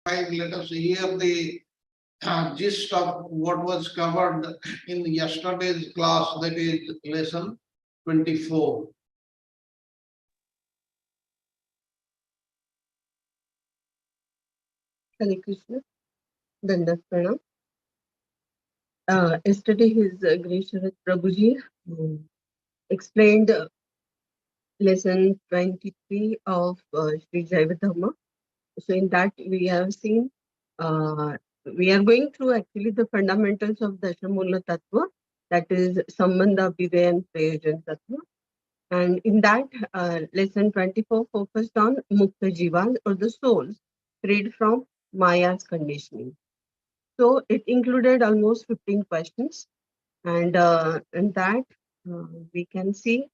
let us hear the gist of what was covered in yesterday's class, that is lesson 24. Hare Krishna, Dandat Pranam. Yesterday, His Gracious Prabhuji explained lesson 23 of Sri Jaiva Dharma. So, in that, we have seen, we are going through actually the fundamentals of Dashamula Tattva, that is Sambandha, Abhidaya, and Prayojan Tattva. And in that, lesson 24 focused on Mukta Jivas, or the souls freed from Maya's conditioning. So it included almost 15 questions, and in that we can see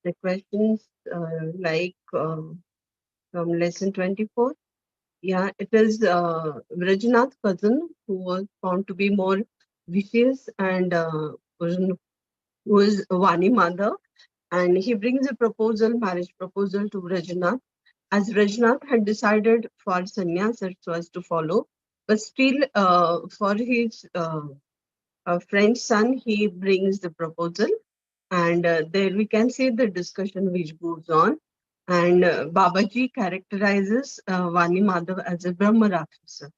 the questions from lesson 24. Yeah, it is Vrajnath's cousin who was found to be more vicious and who is Vani mother, and he brings a marriage proposal to Vrajnath, as Vrajnath had decided for sannyas so as to follow, but still for his friend's son, he brings the proposal, and there we can see the discussion which goes on. And Babaji characterizes Vani Madhav as a Brahma Rakshasa.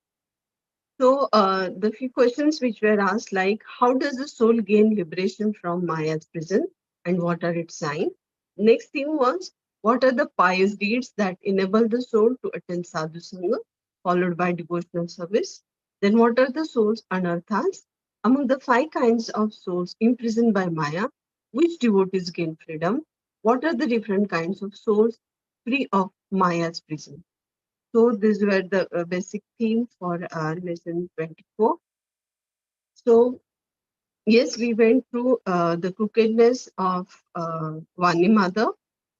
So the few questions which were asked, like how does the soul gain liberation from Maya's prison, and what are its signs? Next theme was, what are the pious deeds that enable the soul to attend sadhu sangha, followed by devotional service? Then what are the soul's anarthas? Among the 5 kinds of souls imprisoned by Maya, which devotees gain freedom? What are the different kinds of souls free of Maya's prison? So these were the basic theme for lesson 24. So yes, we went through the crookedness of Vani Mother,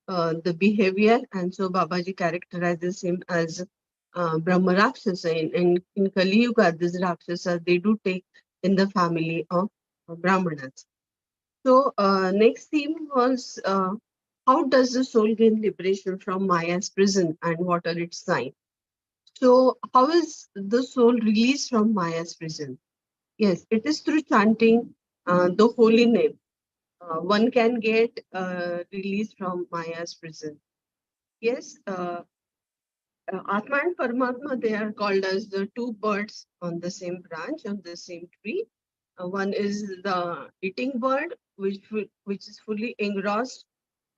the behavior, and so Babaji characterizes him as Brahma Rakshasa. In Kali Yuga, this Rakshasa, they do take in the family of Brahmanas. So next theme was, how does the soul gain liberation from Maya's prison, and what are its signs? So how is the soul released from Maya's prison? Yes, it is through chanting the holy name. One can get released from Maya's prison. Yes, Atma and Paramatma, they are called as the 2 birds on the same branch, on the same tree. One is the eating bird, which is fully engrossed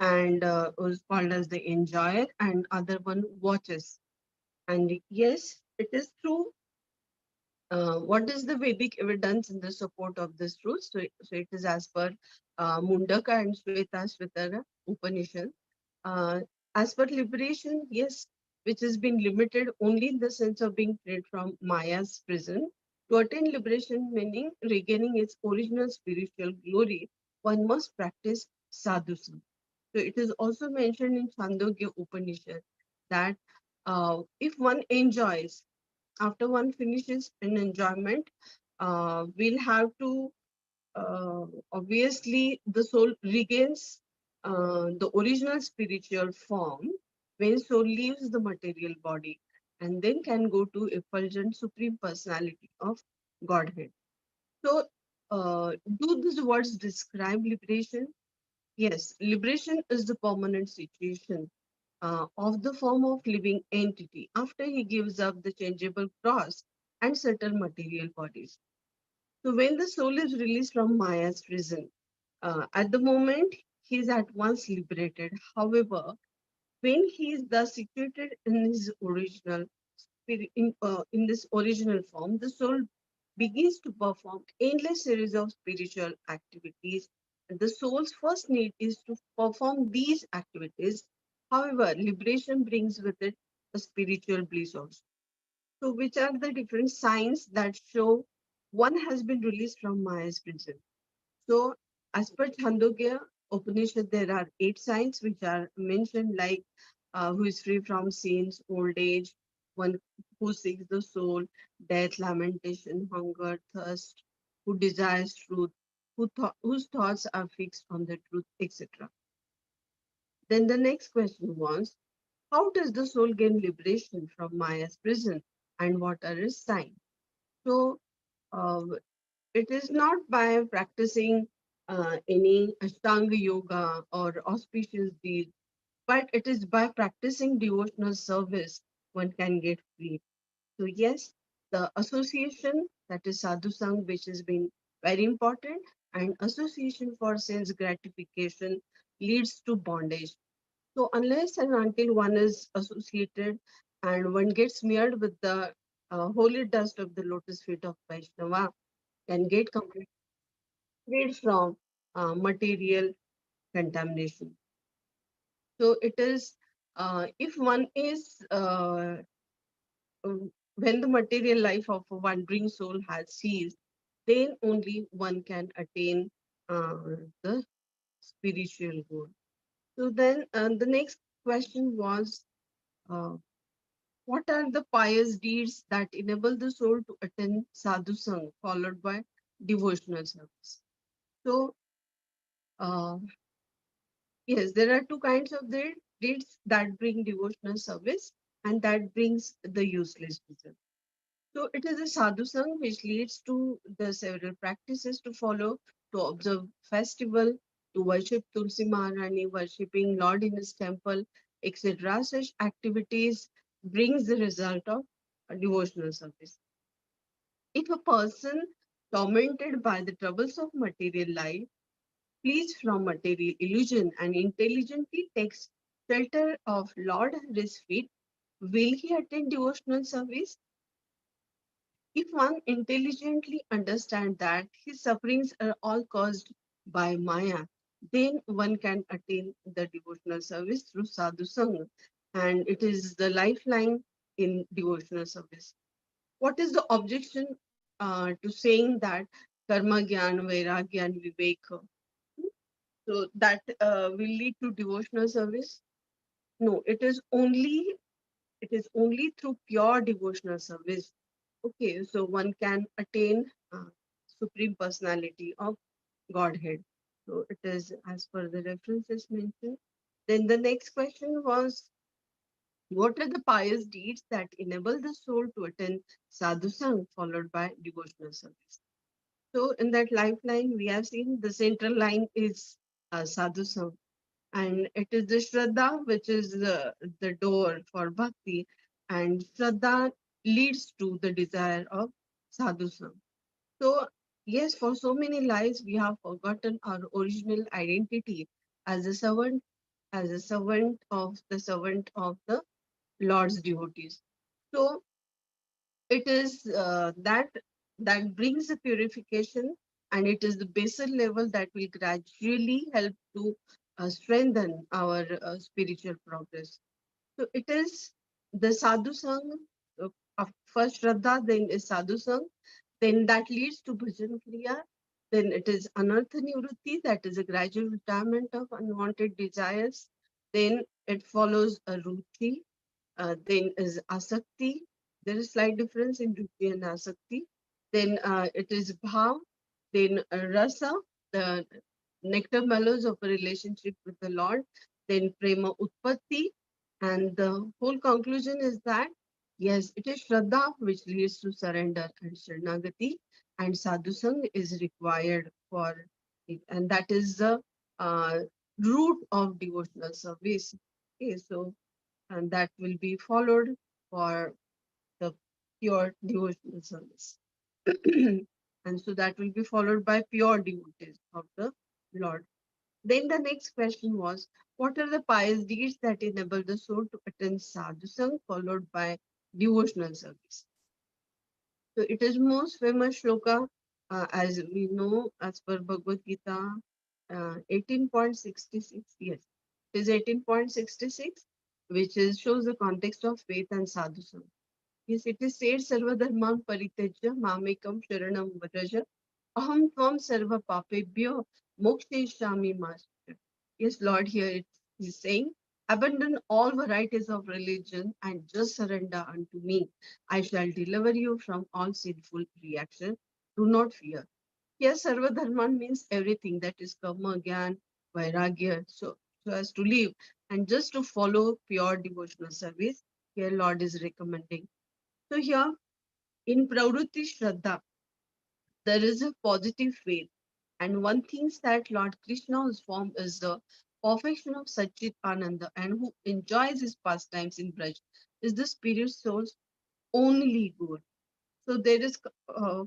and was called as the enjoyer, and other one watches. And yes, it is true. What is the Vedic evidence in the support of this truth? So it is as per Mundaka and Shvetashvatara Upanishad. Uh, as per liberation, yes, which has been limited only in the sense of being freed from Maya's prison. To attain liberation, meaning regaining its original spiritual glory, one must practice sadhusam. So it is also mentioned in Chandogya Upanishad that if one enjoys, after one finishes an enjoyment, we'll have to obviously the soul regains the original spiritual form when soul leaves the material body, and then can go to effulgent supreme personality of Godhead. So do these words describe liberation? Yes, liberation is the permanent situation of the form of living entity after he gives up the changeable cross and subtle material bodies. So when the soul is released from Maya's prison, at the moment he is at once liberated. However, when he is thus situated in his original in this original form, the soul begins to perform endless series of spiritual activities. The soul's first need is to perform these activities. However, liberation brings with it a spiritual bliss also. So, which are the different signs that show one has been released from Maya's prison? So, as per Chandogya Upanishad, there are 8 signs which are mentioned, like who is free from sins, old age, one who seeks the soul, death, lamentation, hunger, thirst, who desires truth, whose thoughts are fixed on the truth, etc. Then the next question was, how does the soul gain liberation from Maya's prison? and what are its signs. So uh, it is not by practicing any Ashtanga yoga or auspicious deeds, but it is by practicing devotional service one can get free. So yes, the association, that is sadhu sang, which has been very important, and association for sense gratification leads to bondage. So unless and until one is associated and one gets smeared with the holy dust of the lotus feet of Vaishnava, can get completely freed from material contamination. So it is, if one is when the material life of a wandering soul has ceased, then only one can attain uh, the spiritual goal. So then the next question was, uh, what are the pious deeds that enable the soul to attain sadhu sang, followed by devotional service? So uh, yes, there are two kinds of deeds that bring devotional service and that brings the useless result. So it is a sadhu sang which leads to the several practices to follow, to observe festival, to worship Tulsi Maharani, worshipping Lord in his temple, etc. Such activities brings the result of a devotional service. If a person tormented by the troubles of material life flees from material illusion and intelligently takes shelter of Lord at his feet, will he attain devotional service? If one intelligently understands that his sufferings are all caused by Maya, then one can attain the devotional service through sadhu sangha, and it is the lifeline in devotional service. What is the objection to saying that karma gyan, vairagya, and vivek, so that will lead to devotional service? No, it is only through pure devotional service. Okay, so one can attain supreme personality of Godhead. So it is as per the references mentioned. Then the next question was, what are the pious deeds that enable the soul to attain sadhu sang, followed by devotional service? So in that lifeline, we have seen the central line is sadhu sang, and it is the Shraddha which is the door for bhakti, and Shraddha leads to the desire of sadhu sang. So, yes, for so many lives, we have forgotten our original identity as a servant, as a servant of the Lord's devotees. So, it is that brings the purification, and it is the basal level that will gradually help to strengthen our spiritual progress. So it is the sadhu sang, first Shraddha, then is sadhu sang, then that leads to bhajan kriya, then it is anartha nivrutti, that is a gradual retirement of unwanted desires, then it follows a ruchi, then is asakti. There is slight difference in ruchi and asakti. Then it is bhav, then rasa, the nectar mellows of a relationship with the Lord, then prema utpatti, and the whole conclusion is that yes, it is Shraddha which leads to surrender and Sharanagati, and Sadhusang is required for it, and that is the uh, root of devotional service. Okay, so and that will be followed for the pure devotional service. And so that will be followed by pure devotees of the Lord. Then the next question was, what are the pious deeds that enable the soul to attain sadhusang, followed by devotional service? So it is most famous shloka, as we know, as per Bhagavad Gita, 18.66. Yes, it is 18.66, which is shows the context of faith and sadhusang. Yes, it is said, Sarva Dharman Paritejya Mamekam Sharanam Vraja Aham Tvam Sarva Papebhyo Moksheshami Master. Yes, Lord, here it is saying, abandon all varieties of religion and just surrender unto me. I shall deliver you from all sinful reaction. Do not fear. Here, Sarva Dharman means everything, that is karma, gyan, vairagya, so as to live and just to follow pure devotional service. Here, Lord is recommending. So here in Pravrutti Shraddha, there is a positive faith. And one thinks that Lord Krishna whose form is the perfection of Satchit Ananda and who enjoys his pastimes in Braj is the spirit soul's only good. So there is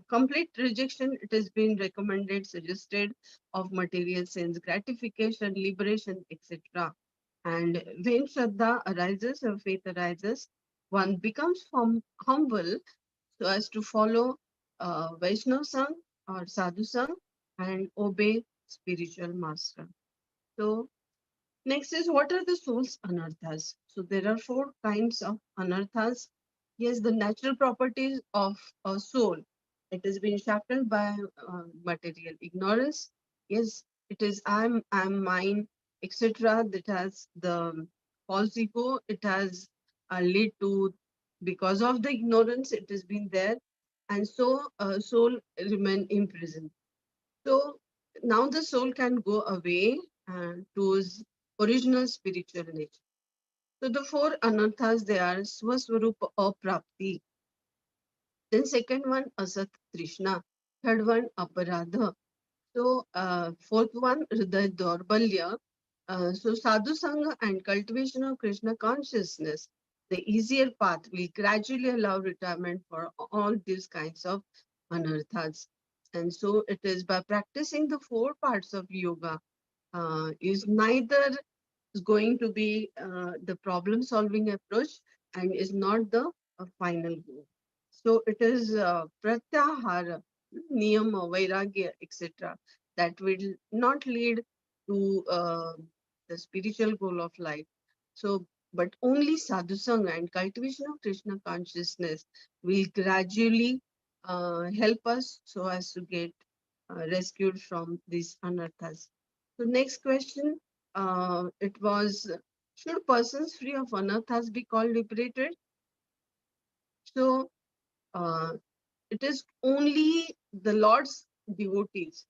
complete rejection. It has been recommended, suggested of material sense gratification, liberation, etc. And when Shraddha arises or faith arises, one becomes humble so as to follow Vaishnav Sangh or Sadhu Sangh and obey spiritual master. So next is what are the soul's anarthas? So there are four kinds of anarthas. Yes, the natural properties of a soul. It has been shackled by material ignorance. Yes, it is I'm mine, etc. That has the false ego. It has led to because of the ignorance. It has been there, and so soul remain imprisoned. So now the soul can go away to its original spiritual nature. So the four anarthas they are Swaswarupa Aprapti. Then second one Asat Trishna. Third one Aparadha. So fourth one Hridaya Daurbalya. So sadhu sangha and cultivation of Krishna consciousness, the easier path will gradually allow retirement for all these kinds of anarthas. And so it is by practicing the four parts of yoga is neither is going to be the problem solving approach and is not the final goal. So it is pratyahara, niyama, vairagya, etc. that will not lead to the spiritual goal of life. So, but only sadhusanga and cultivation of Krishna consciousness will gradually help us so as to get rescued from these anarthas. So, next question. It was should persons free of anarthas be called liberated? So, uh, it is only the Lord's devotees,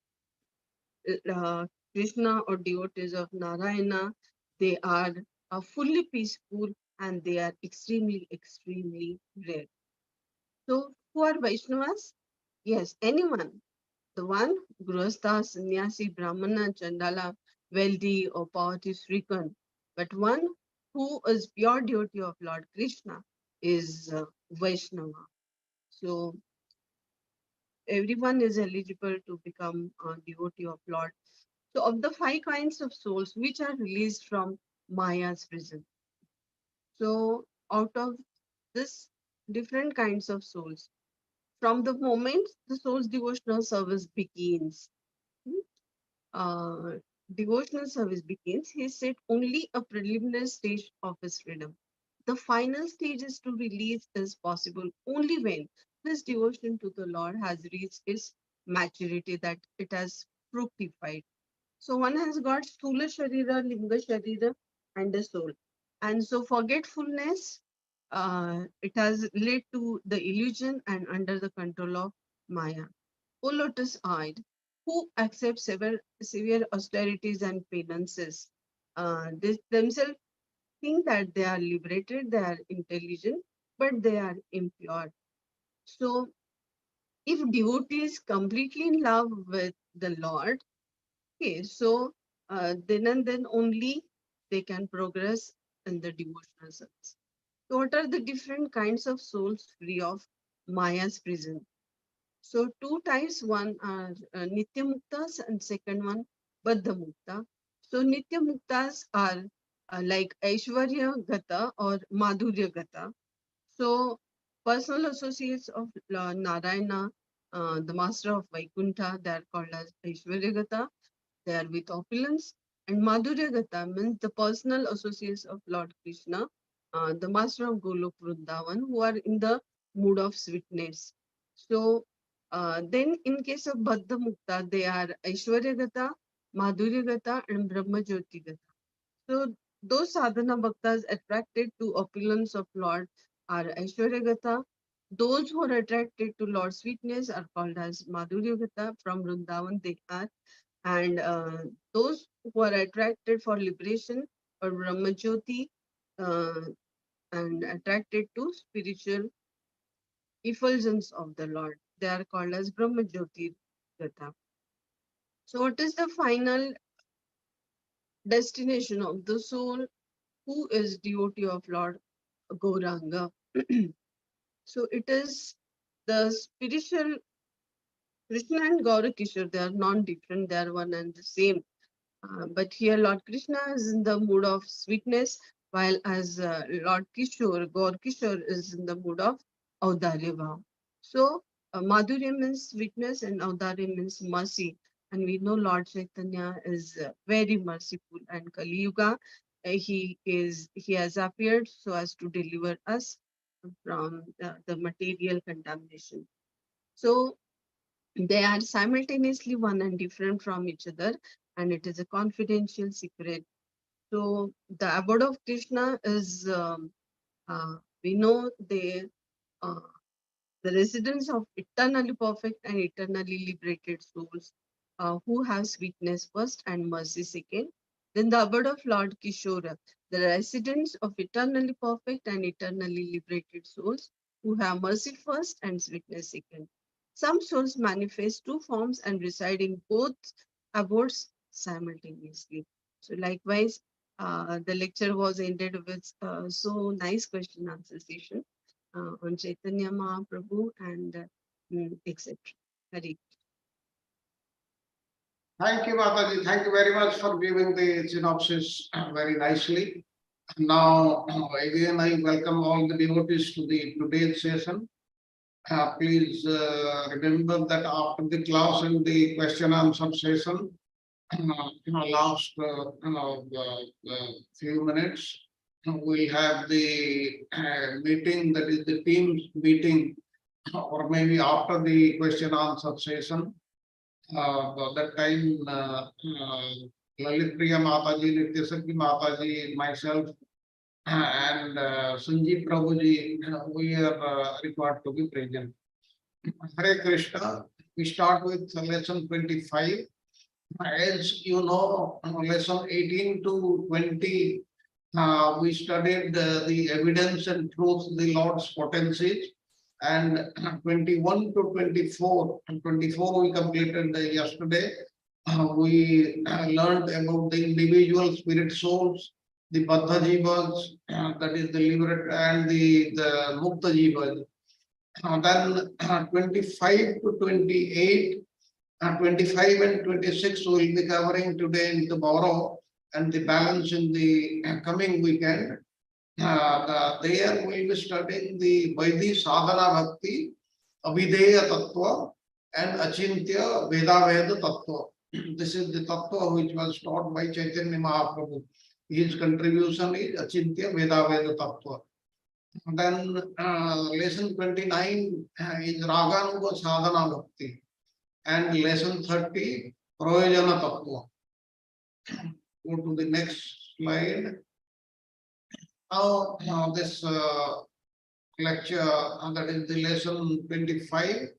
Krishna or devotees of Narayana, they are fully peaceful and they are extremely, extremely rare. So, who are Vaishnavas? Yes, anyone. The one, Grihastha, Sannyasi, Brahmana, Chandala, wealthy or poverty stricken. But one who is pure devotee of Lord Krishna is Vaishnava. So, everyone is eligible to become a devotee of Lord. So, of the five kinds of souls which are released from Maya's prison. So, out of this different kinds of souls, from the moment the soul's devotional service begins, hmm, devotional service begins, he is set only a preliminary stage of his freedom. The final stage is to release is possible only when this devotion to the Lord has reached its maturity, that it has fructified. So one has got Sthula Sharira, Linga Sharira, and the soul. And so forgetfulness, it has led to the illusion and under the control of Maya. O lotus eyed, who accept severe austerities and penances, they themselves think that they are liberated, they are intelligent, but they are impure. So if devotee is completely in love with the Lord, okay, so then and then only they can progress in the devotional service. So, what are the different kinds of souls free of Maya's prison? So, two types, one are Nitya Muktas and second one Baddha Mukta. So, Nitya Muktas are like Aishwarya Gata or Madhurya Gata. So, personal associates of Narayana, the master of Vaikuntha, they are called as Aishwarya Gata, they are with opulence. And Madhurya Gata means the personal associates of Lord Krishna, the master of Golok Vrindavan, who are in the mood of sweetness. So, then in case of Baddha Mukta, they are Aishwarya Gata, Madhurya Gata, and Brahma Jyoti Gata. So, those sadhana bhaktas attracted to opulence of Lord are Aishwarya Gata. Those who are attracted to Lord's sweetness are called as Madhurya Gata. From Vrindavan, they are, and those who are attracted for liberation or Brahmajyoti uh, and attracted to spiritual effulgence of the Lord. They are called as Brahma Jyoti Gata. So, what is the final destination of the soul who is devotee of Lord Gauranga? So, it is the spiritual Krishna and Gaura Kishore. They are non-different, they are one and the same. But here Lord Krishna is in the mood of sweetness, while as Lord Kishore, Gaur Kishore is in the mood of Audarya Bhav. So Madhurya means sweetness and Audarya means mercy. And we know Lord Chaitanya is very merciful. And Kali Yuga, he has appeared so as to deliver us from the material contamination. So they are simultaneously one and different from each other, and it is a confidential secret. So the abode of Krishna is, we know uh, the residence of eternally perfect and eternally liberated souls who have sweetness first and mercy second. Then the abode of Lord Kishora, the residence of eternally perfect and eternally liberated souls who have mercy first and sweetness second. Some souls manifest two forms and reside in both abodes simultaneously. So likewise, the lecture was ended with so nice question answer session on Chaitanya Mahaprabhu and etc. Hari. Thank you, Mataji. Thank you very much for giving the synopsis very nicely. Now, again, I welcome all the devotees to the today's session. Please remember that after the class and the question answer session, last few minutes, we'll have the meeting, that is the team meeting, or maybe after the question answer session. That time, Lalit Priya Mataji, Nityasaki Mataji, myself, and Sanjeev Prabhuji, we are required to be present. Hare Krishna, we start with lesson 25. As you know, lesson 18 to 20, we studied the evidence and truth, the Lord's potencies. And 21 to 24, and 24 we completed yesterday. We learned about the individual spirit souls, the Baddha Jivas, that is the liberate, and the Mukta Jivas. Then 25 to 28, 25 and 26 we will be covering today and tomorrow, and the balance in the coming weekend. There we will be studying the Vaidhi Sadhana Bhakti, Avideya Tattva, and Achintya Veda Veda Tattva. This is the Tattva which was taught by Chaitanya Mahaprabhu. His contribution is Achintya Veda Veda Tattva. Then lesson 29 is Raganuga Sadhana Bhakti, and lesson 30 Prayojana Tattva. Go to the next slide. Now this lecture, that is the lesson 25,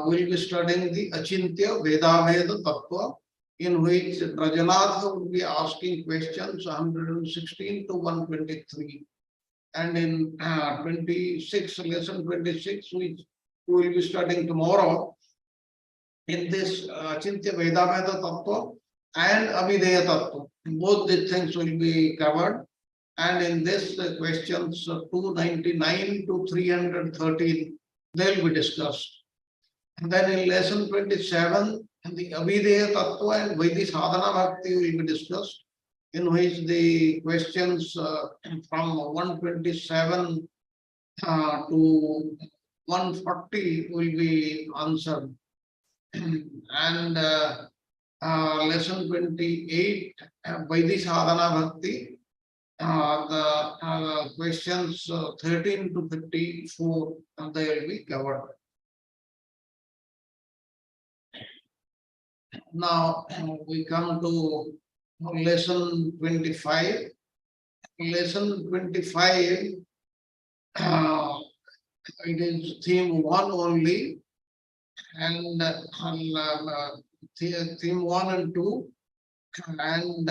we'll be studying the Achintya Veda Veda Tattva, in which Rajanatha will be asking questions 116 to 123. And in 26, lesson 26, which we will be studying tomorrow, in this Achintya Veda Veda Tattva and Avideya Tattva, both these things will be covered. And in this questions 299 to 313, they will be discussed. And then in lesson 27, the Avideya Tattva and Vaidhi Sadhana Bhakti will be discussed, in which the questions from 127 to 140 will be answered. And lesson 28, Vaidhi Sadhana Bhakti, the questions 13 to 54, they will be covered. Now we come to lesson 25. Lesson 25, it is theme 1 only, and theme 1 and 2, and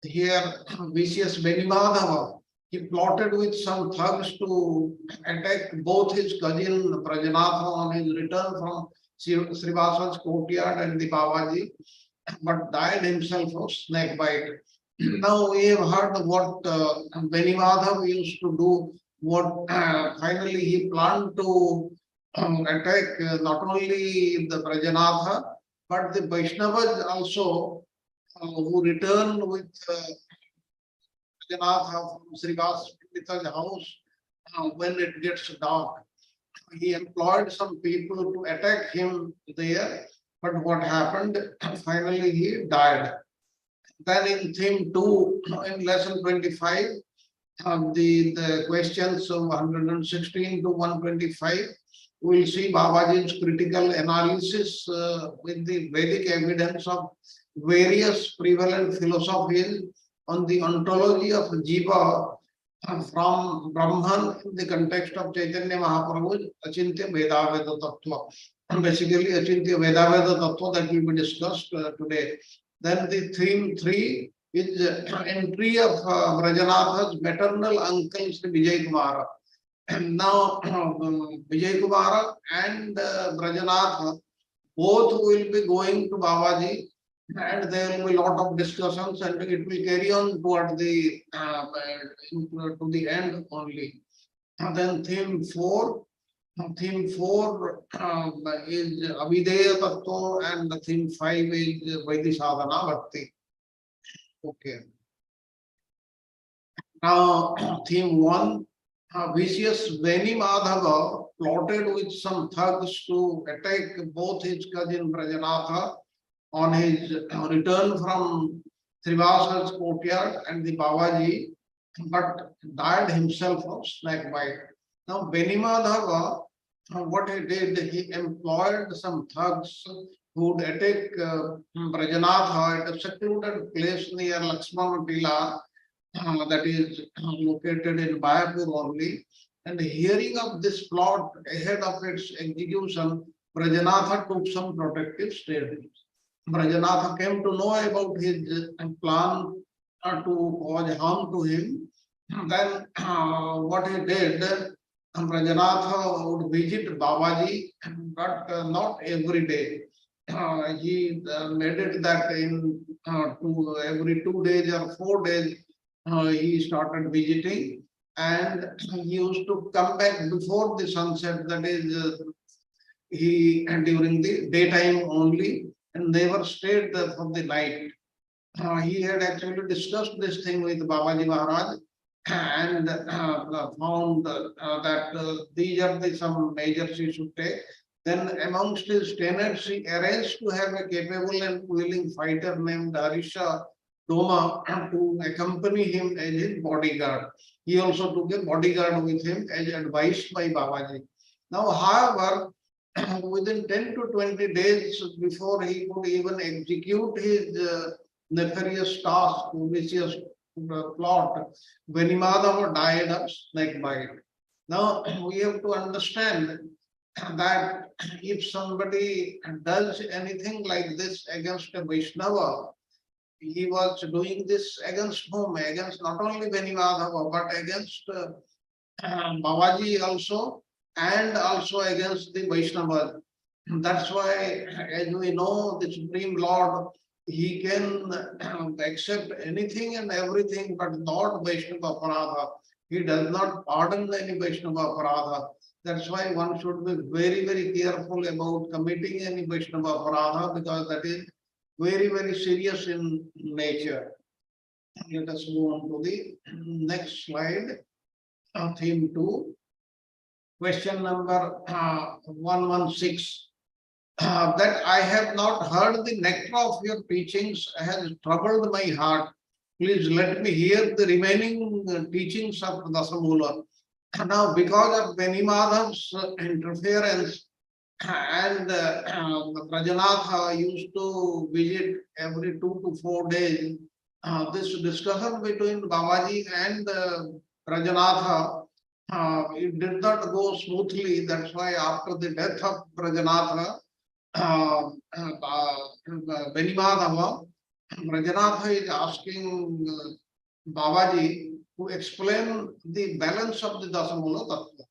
here vicious Benimadhava, he plotted with some thugs to attack both his cousin Brajanatha on his return from Srivasa's courtyard and the Babaji, but died himself of snake bite. Now we have heard what Benimadhava used to do, what finally he planned to attack not only the Brajanatha, but the Vaishnavas also who returned with Brajanatha from Srivas house when it gets dark. He employed some people to attack him there, but what happened? Finally, he died. Then in theme 2, in lesson 25, the questions of 116 to 125, we will see Babaji's critical analysis with the Vedic evidence of various prevalent philosophies on the ontology of Jiva from Brahman in the context of Chaitanya Mahaprabhu's Achintya Vedaveda Tattva. Basically, Achintya Vedaveda Tattva that will be discussed today. Then the theme 3 is entry of Brajanatha's maternal uncle Sri Vijay Kumara. And now Vijay Kumara and Brajanatha both will be going to Babaji, and there will be a lot of discussions, and it will carry on toward the to the end only. And then theme 4 is Avideya Tattva, and the theme 5 is Vaidhi Bhakti. Okay. Now, theme 1, vicious Veni Madhava plotted with some thugs to attack both his cousin Brajanatha on his return from Srivasa's courtyard and the Babaji, but died himself of snake bite. Now, Benimadhava, what he did, he employed some thugs who would attack Brajanatha at a secluded place near Lakshmana Tila, that is located in Mayapur only. And hearing of this plot ahead of its execution, Brajanatha took some protective steps. Brajanatha came to know about his plan to cause harm to him. Then what he did, Brajanatha would visit Babaji, but not every day. He made it that in every 2 days or 4 days, he started visiting, and he used to come back before the sunset, that is, he during the daytime only, and never stayed there for the night. He had actually discussed this thing with Babaji Maharaj and found that these are some measures he should take. Then amongst his tenants, he arranged to have a capable and willing fighter named Harisha Doma to accompany him as his bodyguard. He also took a bodyguard with him as advised by Babaji. Now, however, within 10 to 20 days before he could even execute his nefarious task, vicious plot, Benimadhava died of snake bite. Now, we have to understand that if somebody does anything like this against a Vaishnava, he was doing this against whom? Against not only Benimadhava, but against Babaji also, and also against the Vaishnava. That's why, as we know, the Supreme Lord, he can accept anything and everything, but not Vaishnava Aparadha. He does not pardon any Vaishnava Aparadha. That's why one should be very, very careful about committing any Vaishnava Aparadha, because that is very, very serious in nature. Let us move on to the next slide, theme 2. Question number 116. That I have not heard the nectar of your teachings has troubled my heart. Please let me hear the remaining teachings of Dasamula. Now, because of Benimadhav's interference, and Brajanatha used to visit every 2 to 4 days, this discussion between Babaji and Brajanatha, it did not go smoothly. That's why after the death of Brajanatha, Benimadhava Rajanatha is asking Babaji to explain the balance of the Dasamula Tattva.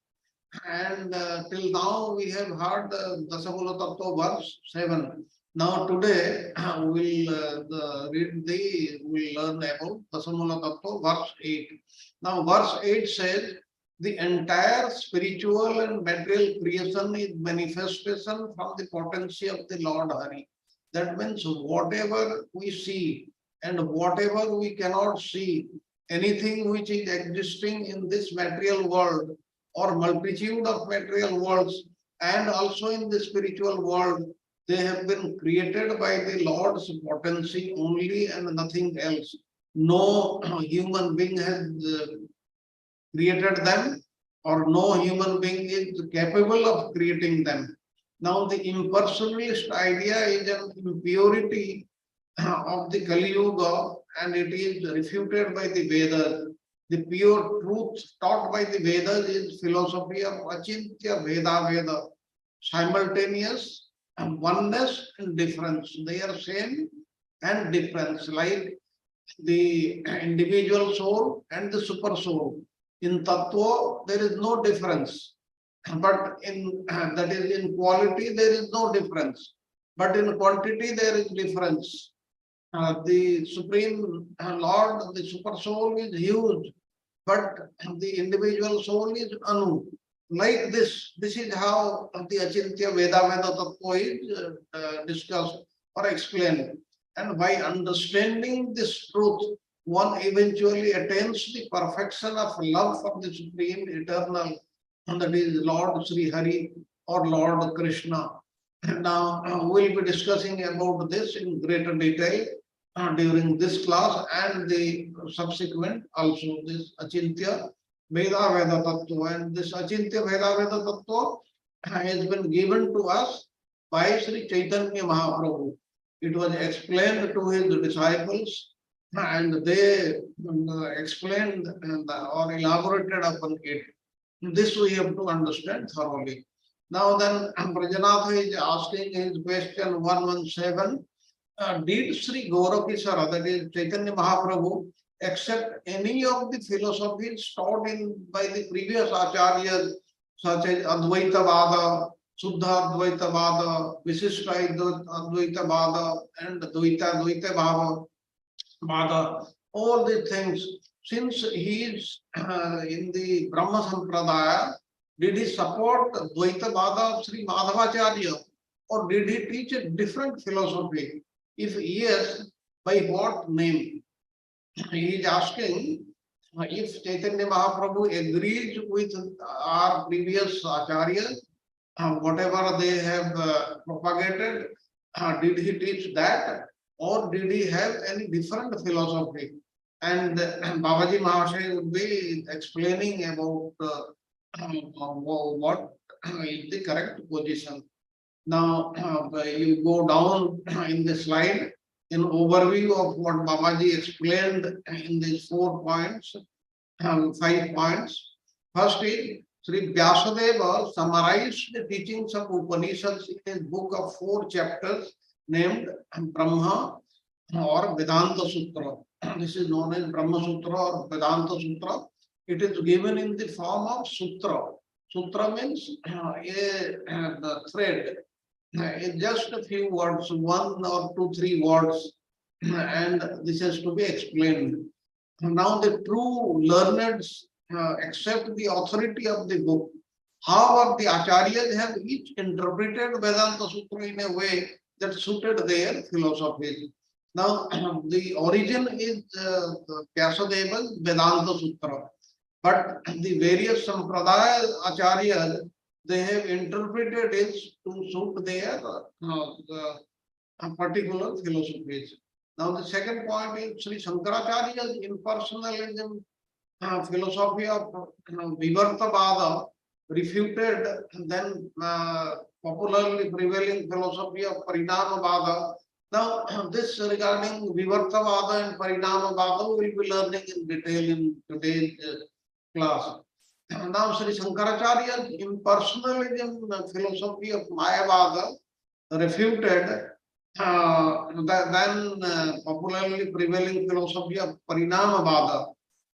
And till now we have heard Dasamula Tattva verse 7. Now today we'll learn about Dasamula Tattva verse 8. Now verse 8 says, the entire spiritual and material creation is manifestation from the potency of the Lord Hari. That means whatever we see and whatever we cannot see, anything which is existing in this material world or multitude of material worlds and also in the spiritual world, they have been created by the Lord's potency only and nothing else. No human being has created them, or no human being is capable of creating them. Now, the impersonalist idea is an impurity of the Kali Yuga, and it is refuted by the Vedas. The pure truth taught by the Vedas is philosophy of Achintya Veda Veda, simultaneous and oneness and difference. They are same and difference, like the individual soul and the super soul. In Tattva, there is no difference, but in that is in quality, there is no difference, but in quantity, there is difference. The Supreme Lord, the super soul is huge, but the individual soul is Anu. Like this is how the Achintya Veda Tattva is discussed or explained. And by understanding this truth, one eventually attains the perfection of love for the Supreme Eternal, and that is Lord Sri Hari or Lord Krishna. And now we'll be discussing about this in greater detail during this class and the subsequent also, this Achintya Veda Veda Tattva. And this Achintya Veda Veda Tattva has been given to us by Sri Chaitanya Mahaprabhu. It was explained to his disciples and they explained or elaborated upon it. This we have to understand thoroughly. Now then, Brajanatha is asking his question 117. Did Sri Gaurakishara, that is Chaitanya Mahaprabhu, accept any of the philosophies taught by the previous acharyas, such as Advaita Vada, Suddha Advaita Vada, Visishta Advaita Vada, and Dvaita Vada, all these things? Since he is in the Brahma Sampradaya, did he support Dvaita Vada of Sri Madhavacharya, or did he teach a different philosophy? If yes, by what name? He is asking if Chaitanya Mahaprabhu agrees with our previous acharyas, whatever they have propagated, did he teach that, or did he have any different philosophy? And Babaji Mahasaya will be explaining about what is the correct position. Now, you go down in the slide, in overview of what Babaji explained in these 4 points, 5 points. First is, Sri Vyasadeva summarized the teachings of Upanishads in his book of 4 chapters named Brahma or Vedanta Sutra. This is known as Brahma Sutra or Vedanta Sutra. It is given in the form of sutra. Sutra means a thread. In just a few words, 1 or 2, 3 words, and this has to be explained. Now the true learned accept the authority of the book. However, the acharyas have each interpreted Vedanta Sutra in a way that suited their philosophies. Now, the origin is Vyasadeva's Vedanta Sutra, but the various Sampradaya acharyas, they have interpreted it to suit their particular philosophies. Now, the second point is Sri Shankaracharya's impersonalism philosophy of Vivartavada refuted then popularly prevailing philosophy of Parinamavada. Now, this regarding Vivartavada and Parinamavada we will be learning in detail in today's class. Now, Sri Shankaracharya's impersonalism philosophy of Mayavada refuted than popularly prevailing philosophy of Parinamavada.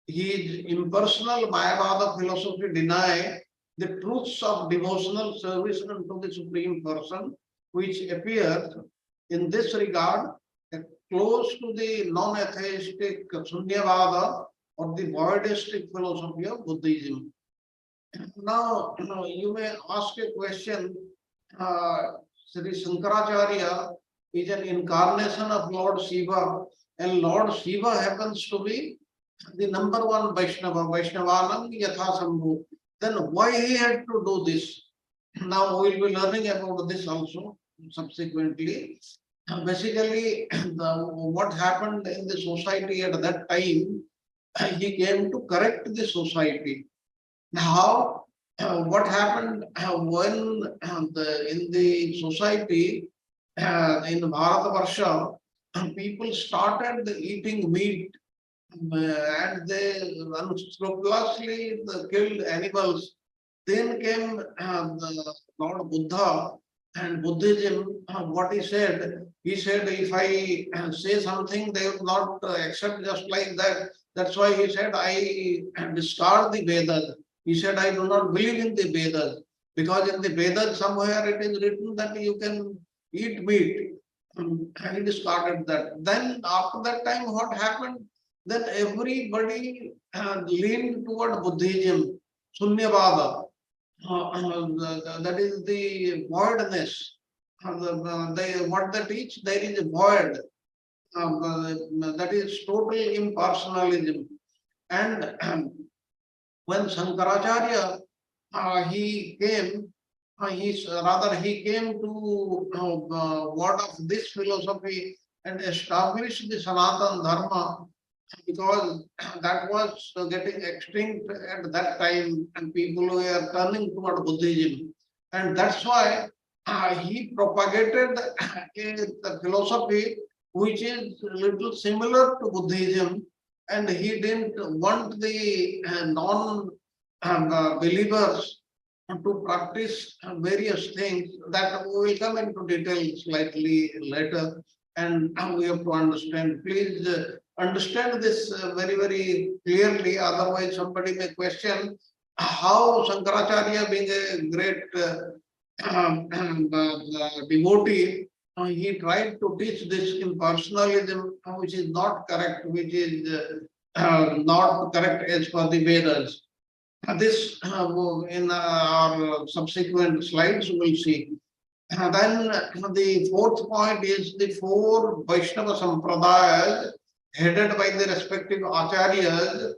His impersonal Mayavada philosophy deny the truths of devotional service unto the Supreme Person, which appears in this regard close to the non-atheistic Sunyavada or the voidistic philosophy of Buddhism. Now, you may ask a question. Sri Shankaracharya is an incarnation of Lord Shiva, and Lord Shiva happens to be the number one Vaishnava, Vaishnavanam Yatha Sambhu. Then why he had to do this? Now we will be learning about this also subsequently. Basically, what happened in the society at that time, he came to correct the society. How? What happened when in the society in Bharatavarsha, people started eating meat and they unscrupulously killed animals. Then came the Lord Buddha and Buddhism. What he said, if I say something, they will not accept just like that. That's why he said, I discard the Vedas. He said, I do not believe in the Vedas because in the Vedas somewhere it is written that you can eat meat. And he discarded that. Then after that time, what happened? Then everybody leaned toward Buddhism, Sunyavada. That is the voidness. What they teach, there is a void. That is total impersonalism. And when Shankaracharya he came, he came to word of this philosophy and established the Sanatana Dharma because that was getting extinct at that time and people were turning toward Buddhism. And that's why he propagated the philosophy which is a little similar to Buddhism, and he didn't want the non-believers to practice various things that we will come into detail slightly later, and we have to understand. Please understand this very, very clearly. Otherwise, somebody may question how Shankaracharya, being a great devotee, he tried to teach this impersonalism, which is not correct, which is not correct as per the Vedas. This in our subsequent slides we will see. Then the fourth point is the four Vaishnava Sampradayas headed by the respective Acharyas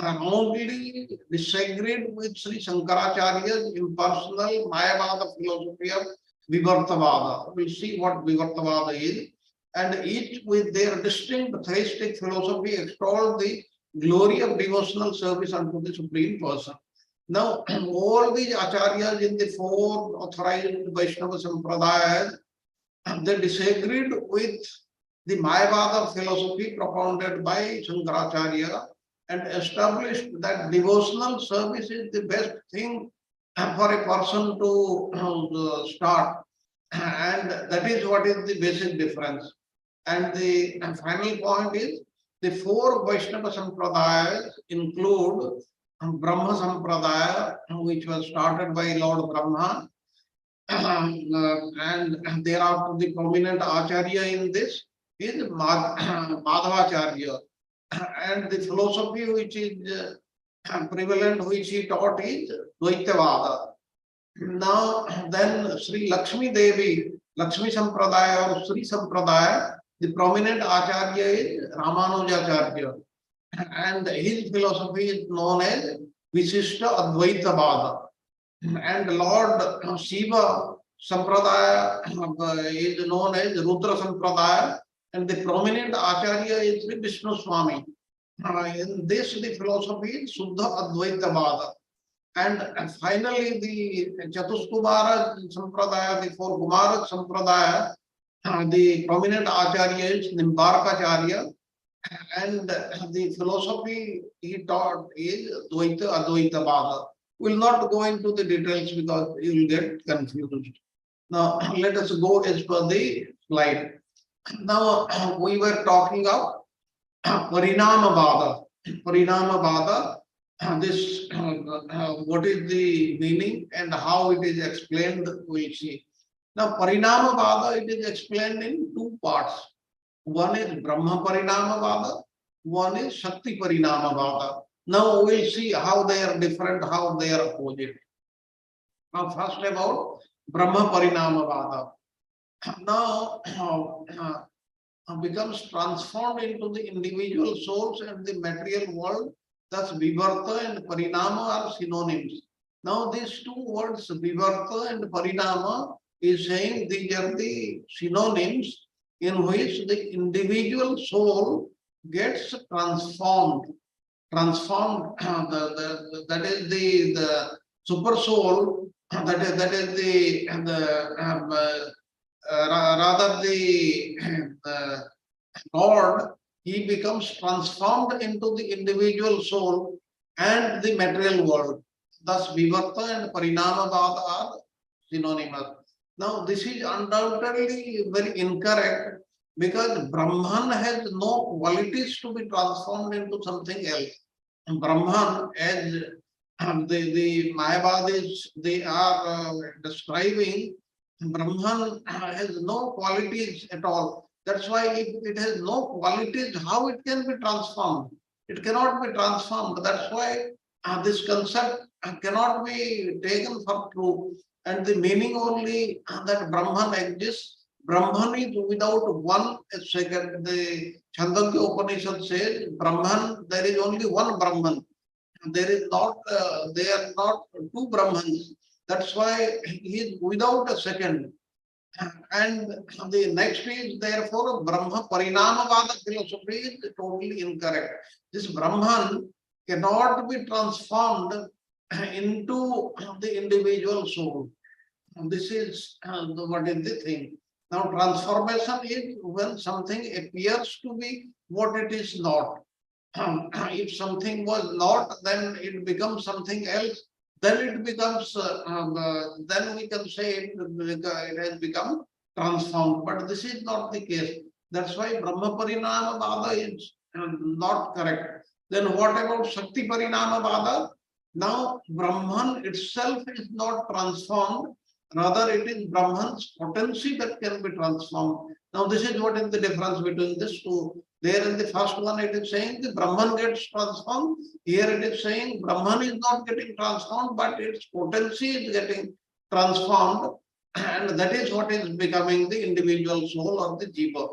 only disagreed with Sri Shankaracharya's impersonal Mayavada philosophy of Vivartavada. We'll see what Vivartavada is. And each with their distinct theistic philosophy extolled the glory of devotional service unto the Supreme Person. Now, all these acharyas in the four authorized Vaishnava Sampradayas, they disagreed with the Mayavada philosophy propounded by Shankaracharya and established that devotional service is the best thing for a person to start. And that is what is the basic difference. And the final point is the four Vaishnava Sampradayas include Brahma Sampradaya, which was started by Lord Brahma, and thereafter the prominent Acharya in this is Madhavacharya. And the philosophy which is prevalent, which he taught is Dvaitavada. Now, then Sri Lakshmi Devi, Lakshmi Sampradaya or Sri Sampradaya, the prominent Acharya is Ramanujacharya. And his philosophy is known as Visishta Advaitavada. And Lord Shiva Sampradaya is known as Rudra Sampradaya, and the prominent Acharya is Sri Vishnu Swami. In this, the philosophy is Suddha Advaitavada. And finally, the Chatuskumara Sampradaya, the four Kumara Sampradaya, the prominent Acharya is Nimbarkacharya, and the philosophy he taught is Dvaita Advaitavada. We will not go into the details because you will get confused. Now, let us go as per the slide. Now we were talking of Parinamavada. Parinamavada, this what is the meaning and how it is explained, we'll see. Now Parinamavada, it is explained in two parts. One is Brahma Parinamavada, one is Shakti Parinamavada. Now we'll see how they are different, how they are opposite. Now first about Brahma Parinamavada. Now becomes transformed into the individual souls and the material world. Thus, Vivarta and Parinama are synonyms. Now, these two words, Vivarta and Parinama, is saying these are the synonyms in which the individual soul gets transformed. Transformed, that is the super soul, that is rather the Lord, he becomes transformed into the individual soul and the material world. Thus, Vivarta and Parinamavada are synonymous. Now, this is undoubtedly very incorrect because Brahman has no qualities to be transformed into something else. Brahman, as the Mayavadis, they are describing, Brahman has no qualities at all. That's why if it has no qualities, how it can be transformed? It cannot be transformed. That's why this concept cannot be taken for true. And the meaning only that Brahman exists. Brahman is without one second. The Chandogya Upanishad says, Brahman, there is only one Brahman. There is not, they are not two Brahmans. That's why he is without a second. And the next is therefore Brahma Parinamavada philosophy is totally incorrect. This Brahman cannot be transformed into the individual soul. This is what is the thing. Now transformation is when something appears to be what it is not. If something was not, then it becomes something else. Then it becomes, then we can say it has become transformed. But this is not the case. That's why Brahma Parinama Vada is not correct. Then what about Shakti Parinama Vada? Now Brahman itself is not transformed. Rather, it is Brahman's potency that can be transformed. Now, this is what is the difference between these two. There in the first one, it is saying the Brahman gets transformed. Here it is saying Brahman is not getting transformed, but its potency is getting transformed. And that is what is becoming the individual soul or the jiva.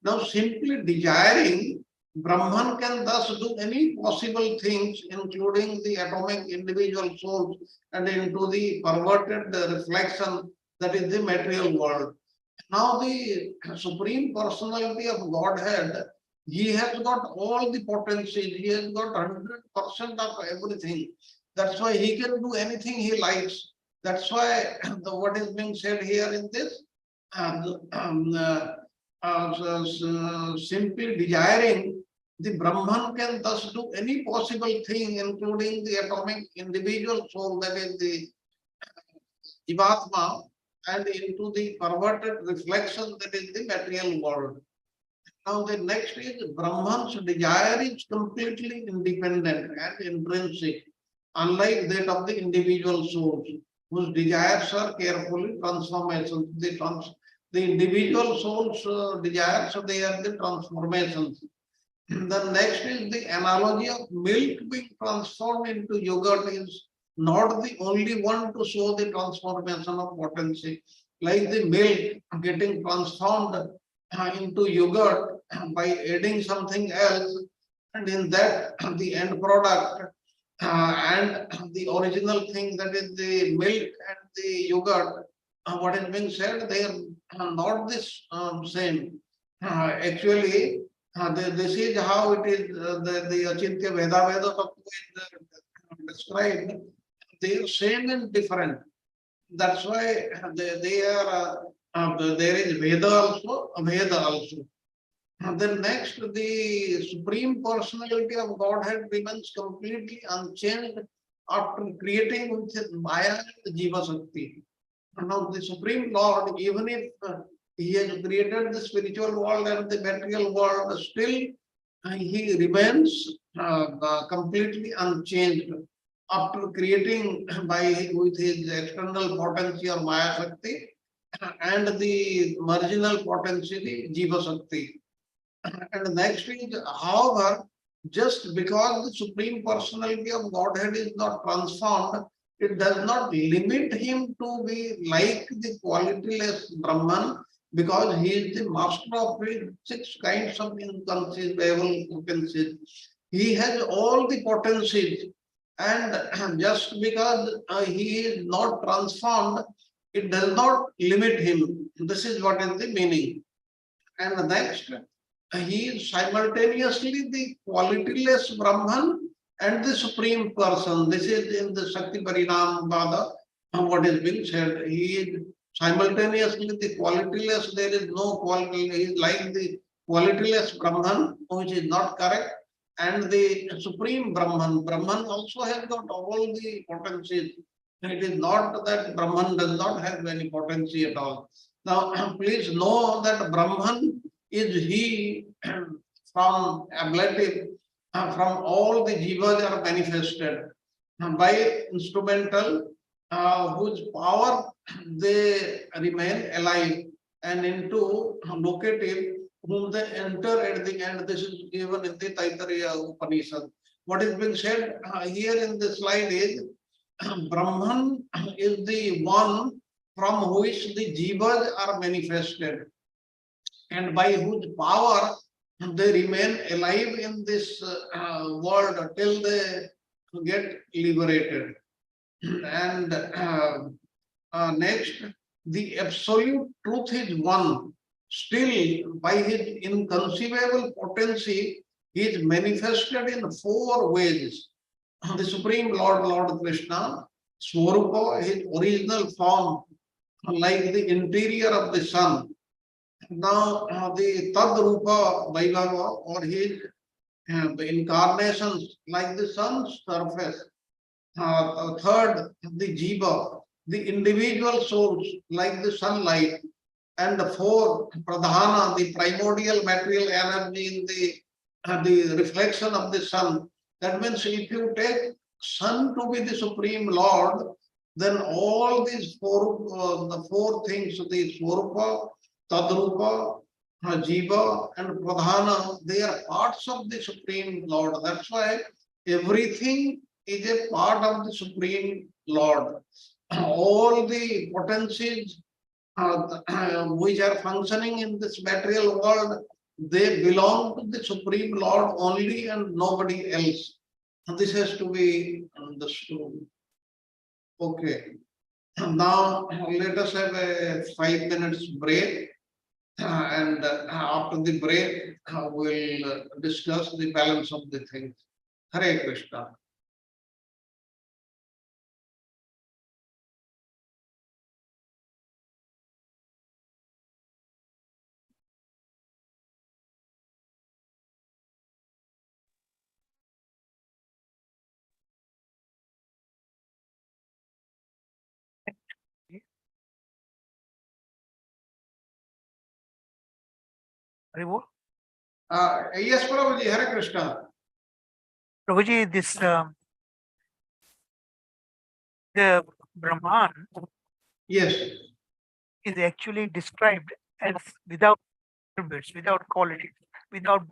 Now, simply desiring, Brahman can thus do any possible things, including the atomic individual souls and into the perverted reflection that is the material world. Now, the Supreme Personality of Godhead, he has got all the potencies, he has got 100% of everything. That's why he can do anything he likes. That's why what is being said here in this, simply desiring, the Brahman can thus do any possible thing, including the atomic individual soul, that is the Jivatma, and into the perverted reflection that is the material world. Now the next is Brahman's desire is completely independent and intrinsic, unlike that of the individual souls, whose desires are carefully transformations. The individual soul's desires, they are the transformations. The next is the analogy of milk being transformed into yogurt is not the only one to show the transformation of potency. Like the milk getting transformed into yogurt by adding something else, and in that the end product and the original thing, that is the milk and the yogurt, what is being said, they are not this same. Actually, this is how it is, the Achintya Veda Tattva is described. They are same and different. That's why they are, there is Veda also, Aveda also. And then next, the Supreme Personality of Godhead remains completely unchanged after creating with Maya and Jiva Shakti. Now, the Supreme Lord, even if He has created the spiritual world and the material world. Still, he remains completely unchanged after creating by with his external potency or Maya Shakti and the marginal potency, the Jiva Shakti. And next is, however, just because the Supreme Personality of Godhead is not transformed, it does not limit him to be like the qualityless Brahman, because he is the master of his six kinds of inconceivable potencies. He has all the potencies, and just because he is not transformed, it does not limit him. This is what is the meaning. And next, he is simultaneously the qualityless Brahman and the Supreme Person. This is in the Shakti Parinam Pada, what is being said. He is simultaneously the qualityless, there is no quality, he is like the qualityless Brahman, which is not correct, and the Supreme Brahman. Brahman also has got all the potencies. It is not that Brahman does not have any potency at all. Now, please know that Brahman is he from ablative, from all the jivas are manifested by instrumental, whose power they remain alive, and into locative, whom they enter at the end. This is given in the Taittiriya Upanishad. What is being said here in this slide is Brahman is the one from which the jivas are manifested, and by whose power they remain alive in this world till they get liberated. And next, the absolute truth is one. Still, by his inconceivable potency, he is manifested in four ways. The Supreme Lord, Lord Krishna, Swarupa, his original form, like the interior of the sun. Now, the Tadrupa Vaibhava, or his the incarnations like the sun's surface. Third, the Jiva, the individual souls like the sunlight. And the fourth, Pradhana, the primordial material energy in the reflection of the sun. That means if you take sun to be the Supreme Lord, then all these the four things, the Swarupa, Tadrupa, Jiva, and Pradhana, they are parts of the Supreme Lord. That's why everything is a part of the Supreme Lord. All the potencies which are functioning in this material world, they belong to the Supreme Lord only and nobody else. And this has to be understood. Okay. Now let us have a 5 minutes break. And after the break, we'll discuss the balance of the things. Hare Krishna. Yes, Prabhuji, Hare Krishna. Prabhuji, this the Brahman Yes. is actually described as without attributes, without qualities, without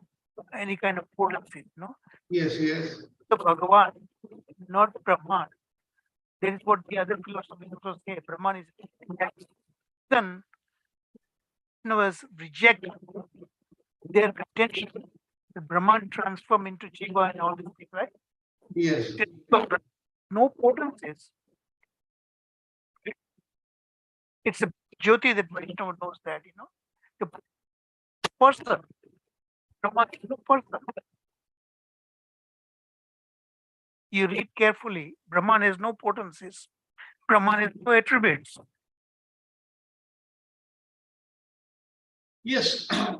any kind of potency, no? Yes, yes. So Bhagavan, not Brahman. That is what the other philosophers also say. Brahman is then was reject their pretension. The Brahman transform into Jiva and all these things, right? Yes. No potencies. It's a Jyoti that Vaishnava knows that, you know. The person, Brahman is no person. You read carefully, Brahman has no potencies. Brahman has no attributes. Yes, but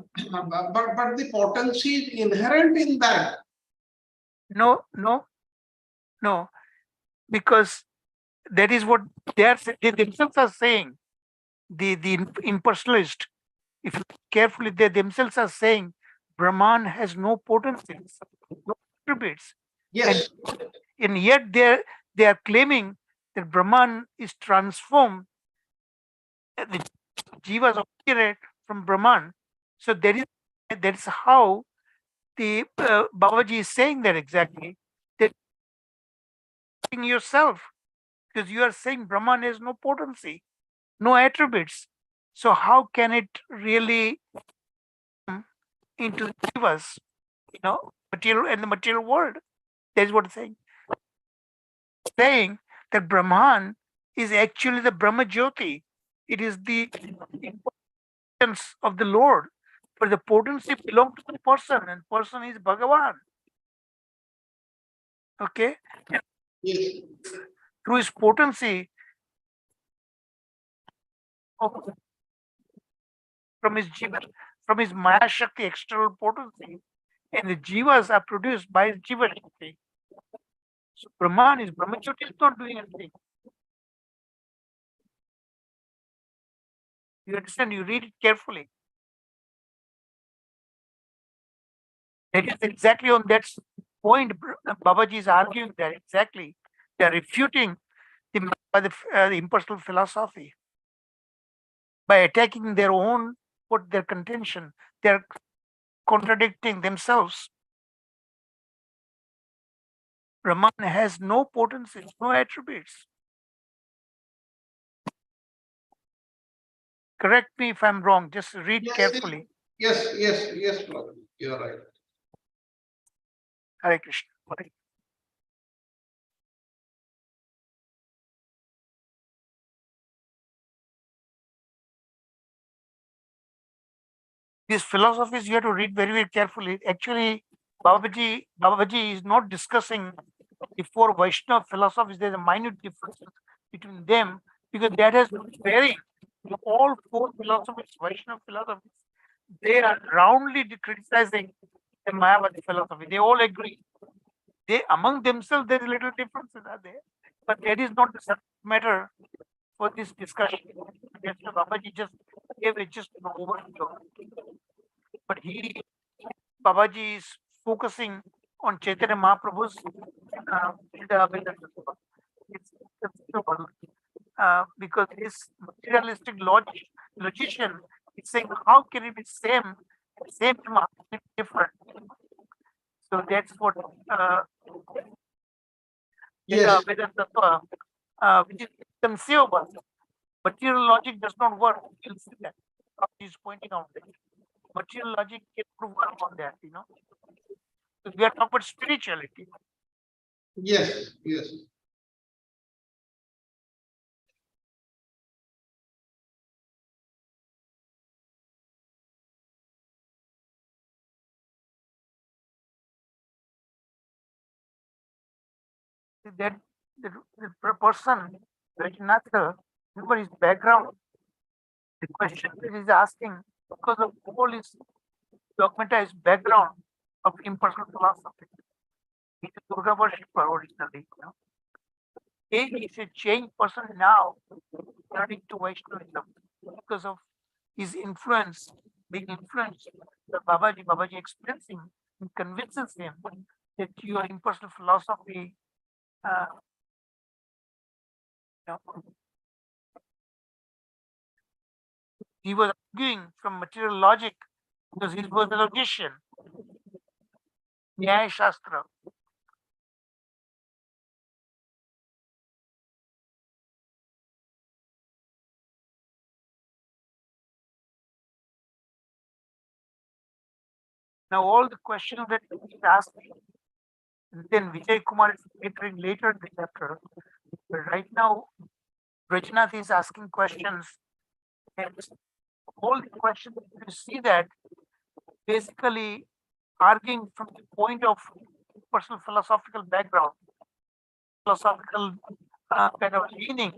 the potency is inherent in that. No, because that is what they themselves are saying. The impersonalist, if you look carefully, they themselves are saying Brahman has no potencies, no attributes. Yes, And yet they are claiming that Brahman is transformed, the jivas operate from Brahman. So that's how the Babaji is saying that exactly. That yourself, because you are saying Brahman has no potency, no attributes. So how can it really come into jivas, material and the material world? That is what it's saying. Saying that Brahman is actually the Brahma Jyoti. It is the importance of the Lord. But the potency belongs to the person, and person is Bhagavan. Okay? And yes, through his potency of, from his jiva, from his Maya Shakti, external potency, and the jivas are produced by his Jiva Shakti. So Brahman is Brahma Jyoti is not doing anything. You understand? You read it carefully. That is exactly on that point Babaji is arguing that exactly. They are refuting the impersonal philosophy by attacking their own, what their contention. They are contradicting themselves. Brahman has no potencies, no attributes. Correct me if I'm wrong. Just read yes, carefully. yes, brother, you're right. Hare Krishna. These philosophies you have to read very, very carefully. Actually, Babaji is not discussing the four Vaishnava philosophies. There's a minute difference between them because that has very all four philosophies, Vaishnava philosophies, they are roundly criticizing the Mayavadi philosophy. They all agree. They among themselves there is little differences are there, but that is not the subject matter for this discussion. Just Babaji just gave a just an overview. But Babaji is focusing on Chaitanya Mahaprabhu's it's considerable, because this materialistic logician is saying how can it be same Dharma can it be different? So that's what Yes, Vedanta which is conceivable. Material logic does not work. You'll see that. He's pointing out that material logic can work on that, So we are talking about spirituality. yes, That the person, Rajnath, remember his background, the question that he's asking because of all his dogmatized background of impersonal philosophy. He's a Durga worshipper originally. He's a changed person now, turning to Vaishnavism because of his influence, being influenced by Babaji. Babaji explains him and convinces him that your impersonal philosophy, uh, you know, he was arguing from material logic because he was a logician, Nyaya Shastra. Now, all the questions that he's asking, and then Vijay Kumar is entering later in the chapter. But right now, Rajnath is asking questions, and all the questions you see that basically arguing from the point of personal philosophical background, philosophical kind of leaning,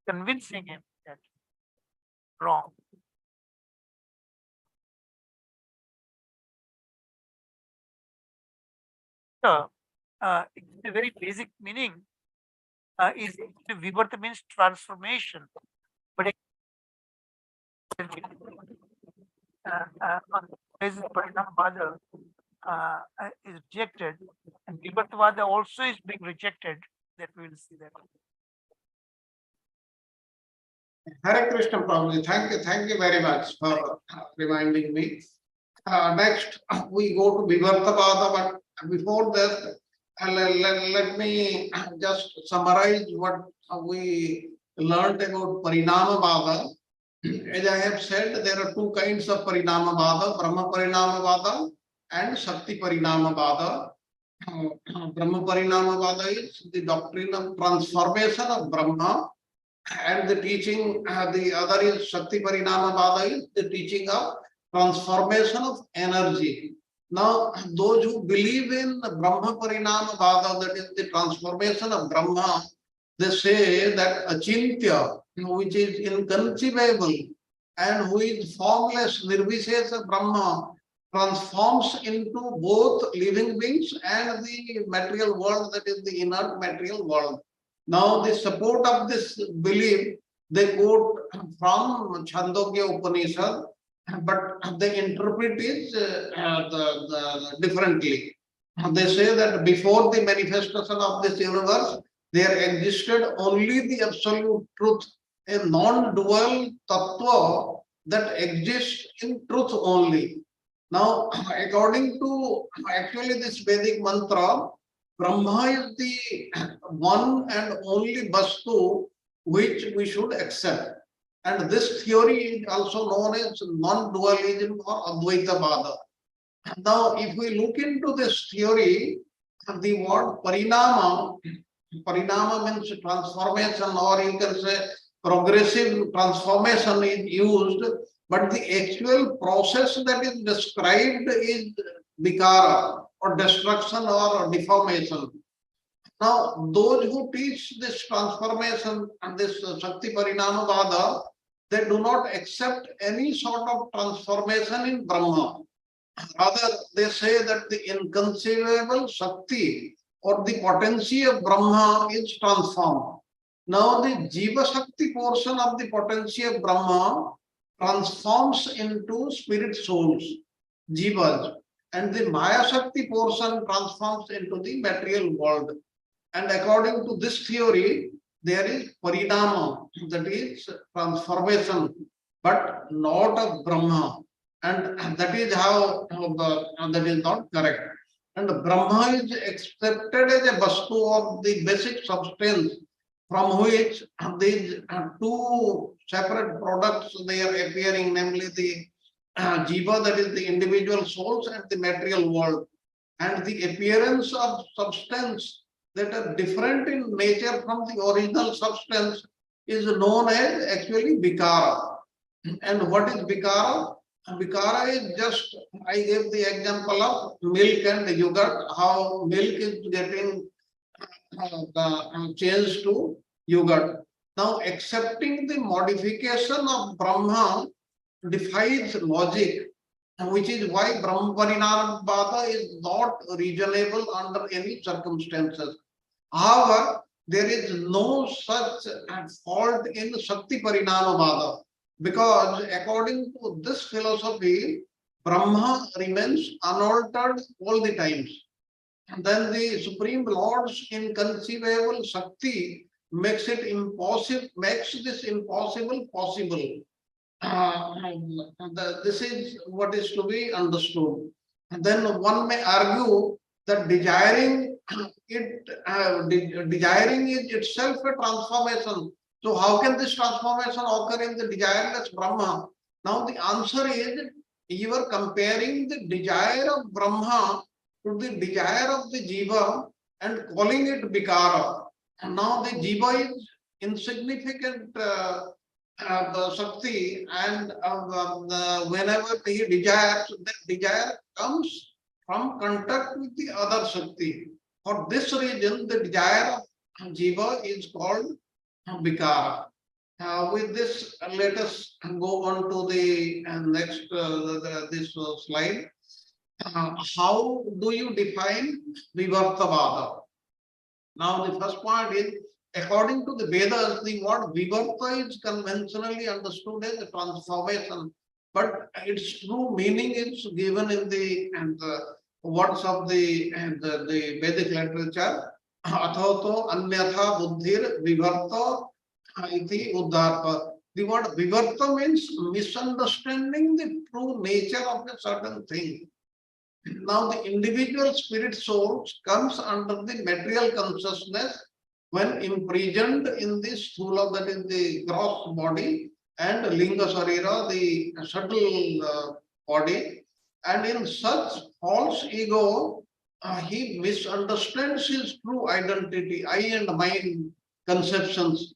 convincing him that wrong. So, it's a very basic meaning is Vivarta means transformation, but is Parinamavada is rejected, and Vivartavada also is being rejected. That we will see that. Hare Krishna Prabhuji, thank you very much for reminding me. Next, we go to Vivartavada, but before that, let me just summarize what we learned about Parinamavada. As I have said, there are two kinds of Parinamavada, Brahma Parinamavada and Shakti Parinamavada. Brahma Parinamavada is the doctrine of transformation of Brahma, and the teaching, the other is Shakti Parinamavada, is the teaching of transformation of energy. Now, those who believe in Brahma Parinamavada, that is the transformation of Brahma, they say that Achintya, which is inconceivable and who is formless, Nirvishesha Brahma, transforms into both living beings and the material world, that is the inert material world. Now, the support of this belief, they quote from Chandogya Upanishad, but they interpret it differently. They say that before the manifestation of this universe, there existed only the absolute truth, a non-dual tattva that exists in truth only. Now, according to actually this Vedic mantra, Brahma is the one and only Vastu which we should accept. And this theory is also known as non-dualism or Advaita Vada. Now, if we look into this theory, the word Parinama means transformation, or you can say progressive transformation is used, but the actual process that is described is Vikara, or destruction or deformation. Now, those who teach this transformation and this Shakti Parinamavada, they do not accept any sort of transformation in Brahma. Rather, they say that the inconceivable Shakti or the potency of Brahma is transformed. Now, the Jiva Shakti portion of the potency of Brahma transforms into spirit souls, Jivas, and the Maya Shakti portion transforms into the material world. And according to this theory, there is Parinama, that is transformation, but not of Brahma. And that is how that is not correct. And Brahma is accepted as a Vastu of the basic substance from which these two separate products they are appearing, namely the Jiva, that is the individual souls, and the material world. And the appearance of substance that are different in nature from the original substance is known as actually Vikara. And what is Vikara? Vikara is just, I gave the example of milk and yogurt, how milk is getting changed to yogurt. Now, accepting the modification of Brahma defies logic, which is why Brahma Parinamavada is not reasonable under any circumstances. However, there is no such fault in Shakti Parinamavada, because according to this philosophy, Brahma remains unaltered all the times. And then the Supreme Lord's inconceivable Shakti makes it impossible, makes this impossible possible. This is what is to be understood. And then one may argue that desiring is itself a transformation. So how can this transformation occur in the desireless Brahma? Now the answer is, you are comparing the desire of Brahma to the desire of the Jiva and calling it Vikara. And now the Jiva is insignificant the Shakti, and whenever he desires, that desire comes from contact with the other Shakti. For this reason, the desire of Jiva is called Vikara. With this, let us go on to the next this slide. How do you define Vivartavada? Now, the first point is, according to the Vedas, the word vivarta is conventionally understood as a transformation, but its true meaning is given in the words of the Vedic literature. Athato anyatha buddhir vivarta iti uddharpa. The word vivarta means misunderstanding the true nature of a certain thing. Now the individual spirit soul comes under the material consciousness when imprisoned in the sthula, that is the gross body, and linga sarira, the subtle body. And in such false ego, he misunderstands his true identity, I and mine conceptions.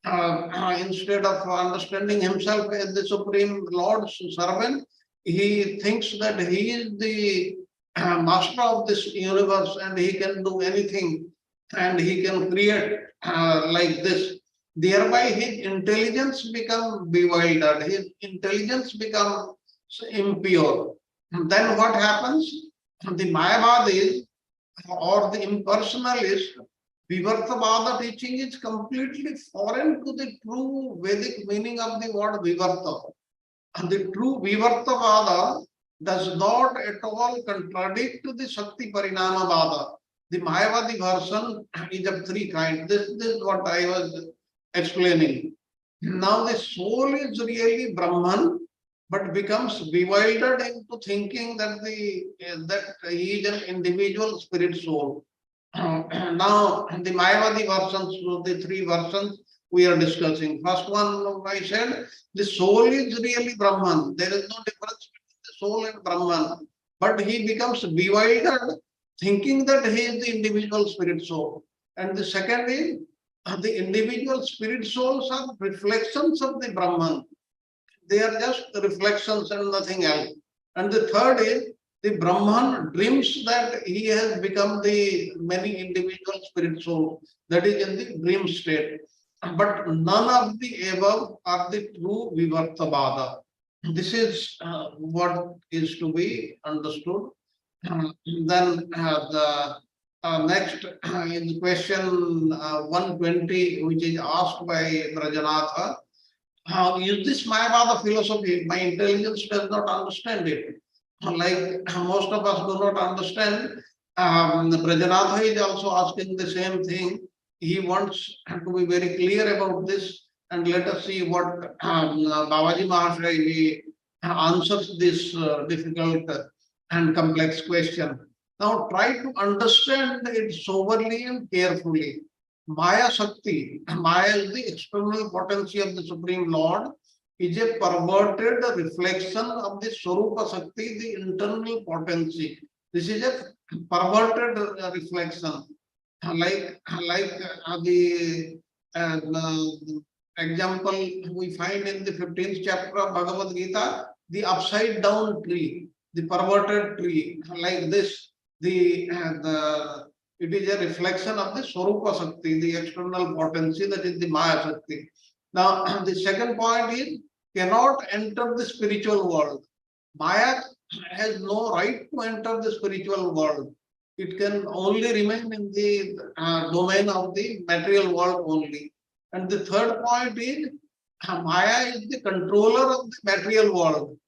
Instead of understanding himself as the Supreme Lord's servant, he thinks that he is the master of this universe and he can do anything and he can create like this. Thereby his intelligence becomes bewildered, his intelligence becomes impure. And then what happens? The Mayavadis or the impersonalist Vivartavada teaching is completely foreign to the true Vedic meaning of the word Vivarta. And the true Vivartavada does not at all contradict the Shakti Parinamavada. The Mayavadi version is of three kinds. This is what I was explaining. Now the soul is really Brahman, but becomes bewildered into thinking that that he is an individual spirit soul. Now the Mayavadi versions, the three versions we are discussing. First one, I said, the soul is really Brahman. There is no difference between the soul and Brahman. But he becomes bewildered, thinking that he is the individual spirit soul. And the second is, the individual spirit souls are reflections of the Brahman. They are just reflections and nothing else. And the third is, the Brahman dreams that he has become the many individual spirit souls. That is in the dream state. But none of the above are the true Vivartavada. This is what is to be understood. Then the next in question 120, which is asked by Brajanatha, is this Mayavada philosophy? My intelligence does not understand it. Like most of us do not understand. Brajanatha is also asking the same thing. He wants to be very clear about this, and let us see what Babaji Mahasaya answers this difficult and complex question. Now try to understand it soberly and carefully. Maya Shakti, Maya is the external potency of the Supreme Lord, is a perverted reflection of the Swarupa Shakti, the internal potency. This is a perverted reflection. Like the example we find in the 15th chapter of Bhagavad Gita, the upside down tree, the perverted tree, like this, it is a reflection of the Swarupa Shakti, the external potency, that is the Maya Shakti. Now, the second point is, cannot enter the spiritual world. Maya has no right to enter the spiritual world. It can only remain in the domain of the material world only. And the third point is, Maya is the controller of the material world.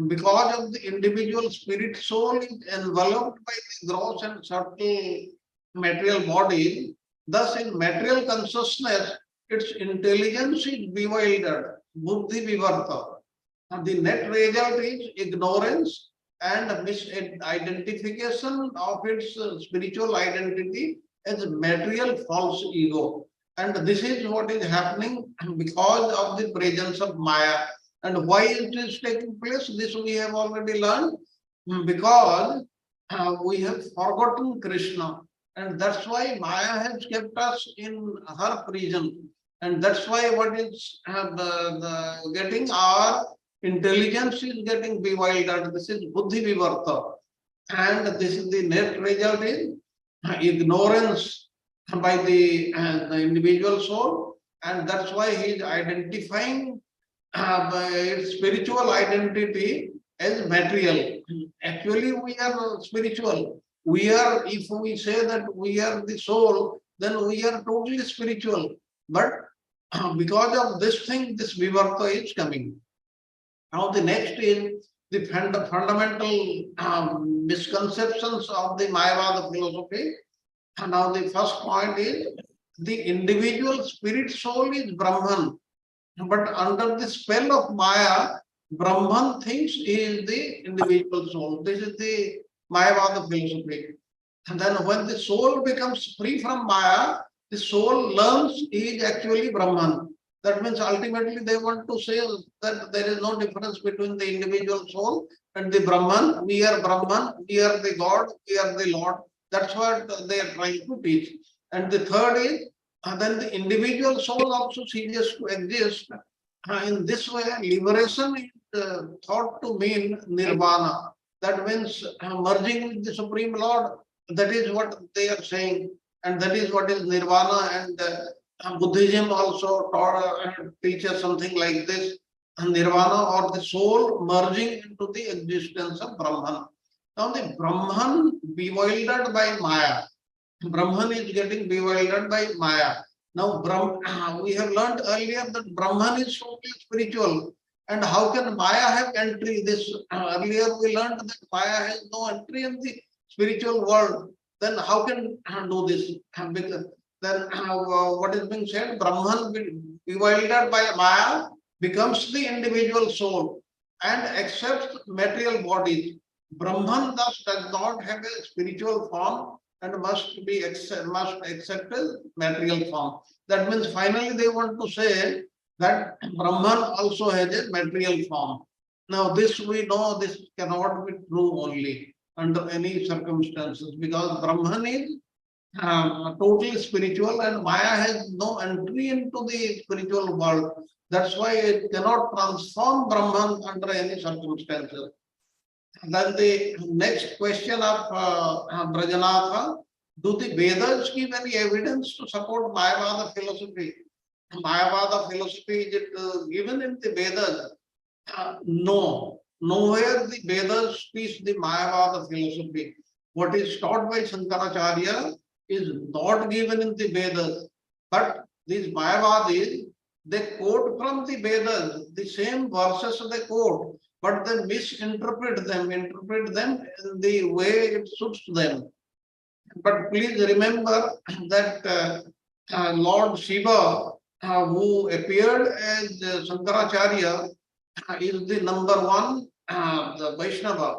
Because of the individual spirit soul is enveloped by the gross and subtle material body, thus in material consciousness, its intelligence is bewildered, buddhi vivarta. And the net result is ignorance and misidentification of its spiritual identity as material false ego. And this is what is happening because of the presence of Maya. And why it is taking place, this we have already learned, because we have forgotten Krishna. And that's why Maya has kept us in her prison. And that's why what is getting our intelligence is getting bewildered. This is buddhi vivarta. And this is the net result is ignorance by the individual soul. And that's why he is identifying its spiritual identity as material. Actually, we are spiritual. We are, if we say that we are the soul, then we are totally spiritual. But because of this thing, this vivarta is coming. Now the next is the fundamental misconceptions of the Mayavada philosophy. And now the first point is the individual spirit soul is Brahman. But under the spell of Maya, Brahman thinks he is the individual soul. This is the Mayavada philosophy. And then when the soul becomes free from Maya, the soul learns he is actually Brahman. That means ultimately they want to say that there is no difference between the individual soul and the Brahman. We are Brahman, we are the God, we are the Lord. That's what they are trying to teach. And the third is, then the individual soul also ceases to exist. In this way, liberation is thought to mean nirvana. That means merging with the Supreme Lord. That is what they are saying. And that is what is nirvana. And Buddhism also teaches something like this. Nirvana, or the soul merging into the existence of Brahman. Now the Brahman bewildered by Maya. Brahman is getting bewildered by Maya. Now we have learned earlier that Brahman is totally spiritual. And how can Maya have entry? This earlier we learned that Maya has no entry in the spiritual world. Then how can do this? Because then what is being said? Brahman bewildered by Maya becomes the individual soul and accepts material bodies. Brahman thus does not have a spiritual form and must accept a material form. That means finally they want to say that Brahman also has a material form. Now this we know this cannot be true only under any circumstances, because Brahman is totally spiritual and Maya has no entry into the spiritual world. That's why it cannot transform Brahman under any circumstances. Then the next question of Brajanatha, do the Vedas give any evidence to support Mayavada philosophy? Mayavada philosophy, is it given in the Vedas? No, nowhere the Vedas teach the Mayavada philosophy. What is taught by Shankaracharya is not given in the Vedas. But these Mayavadis, they quote from the Vedas, the same verses they quote, but they interpret them in the way it suits them. But please remember that Lord Shiva, who appeared as Shankaracharya, is the number one, the Vaishnava.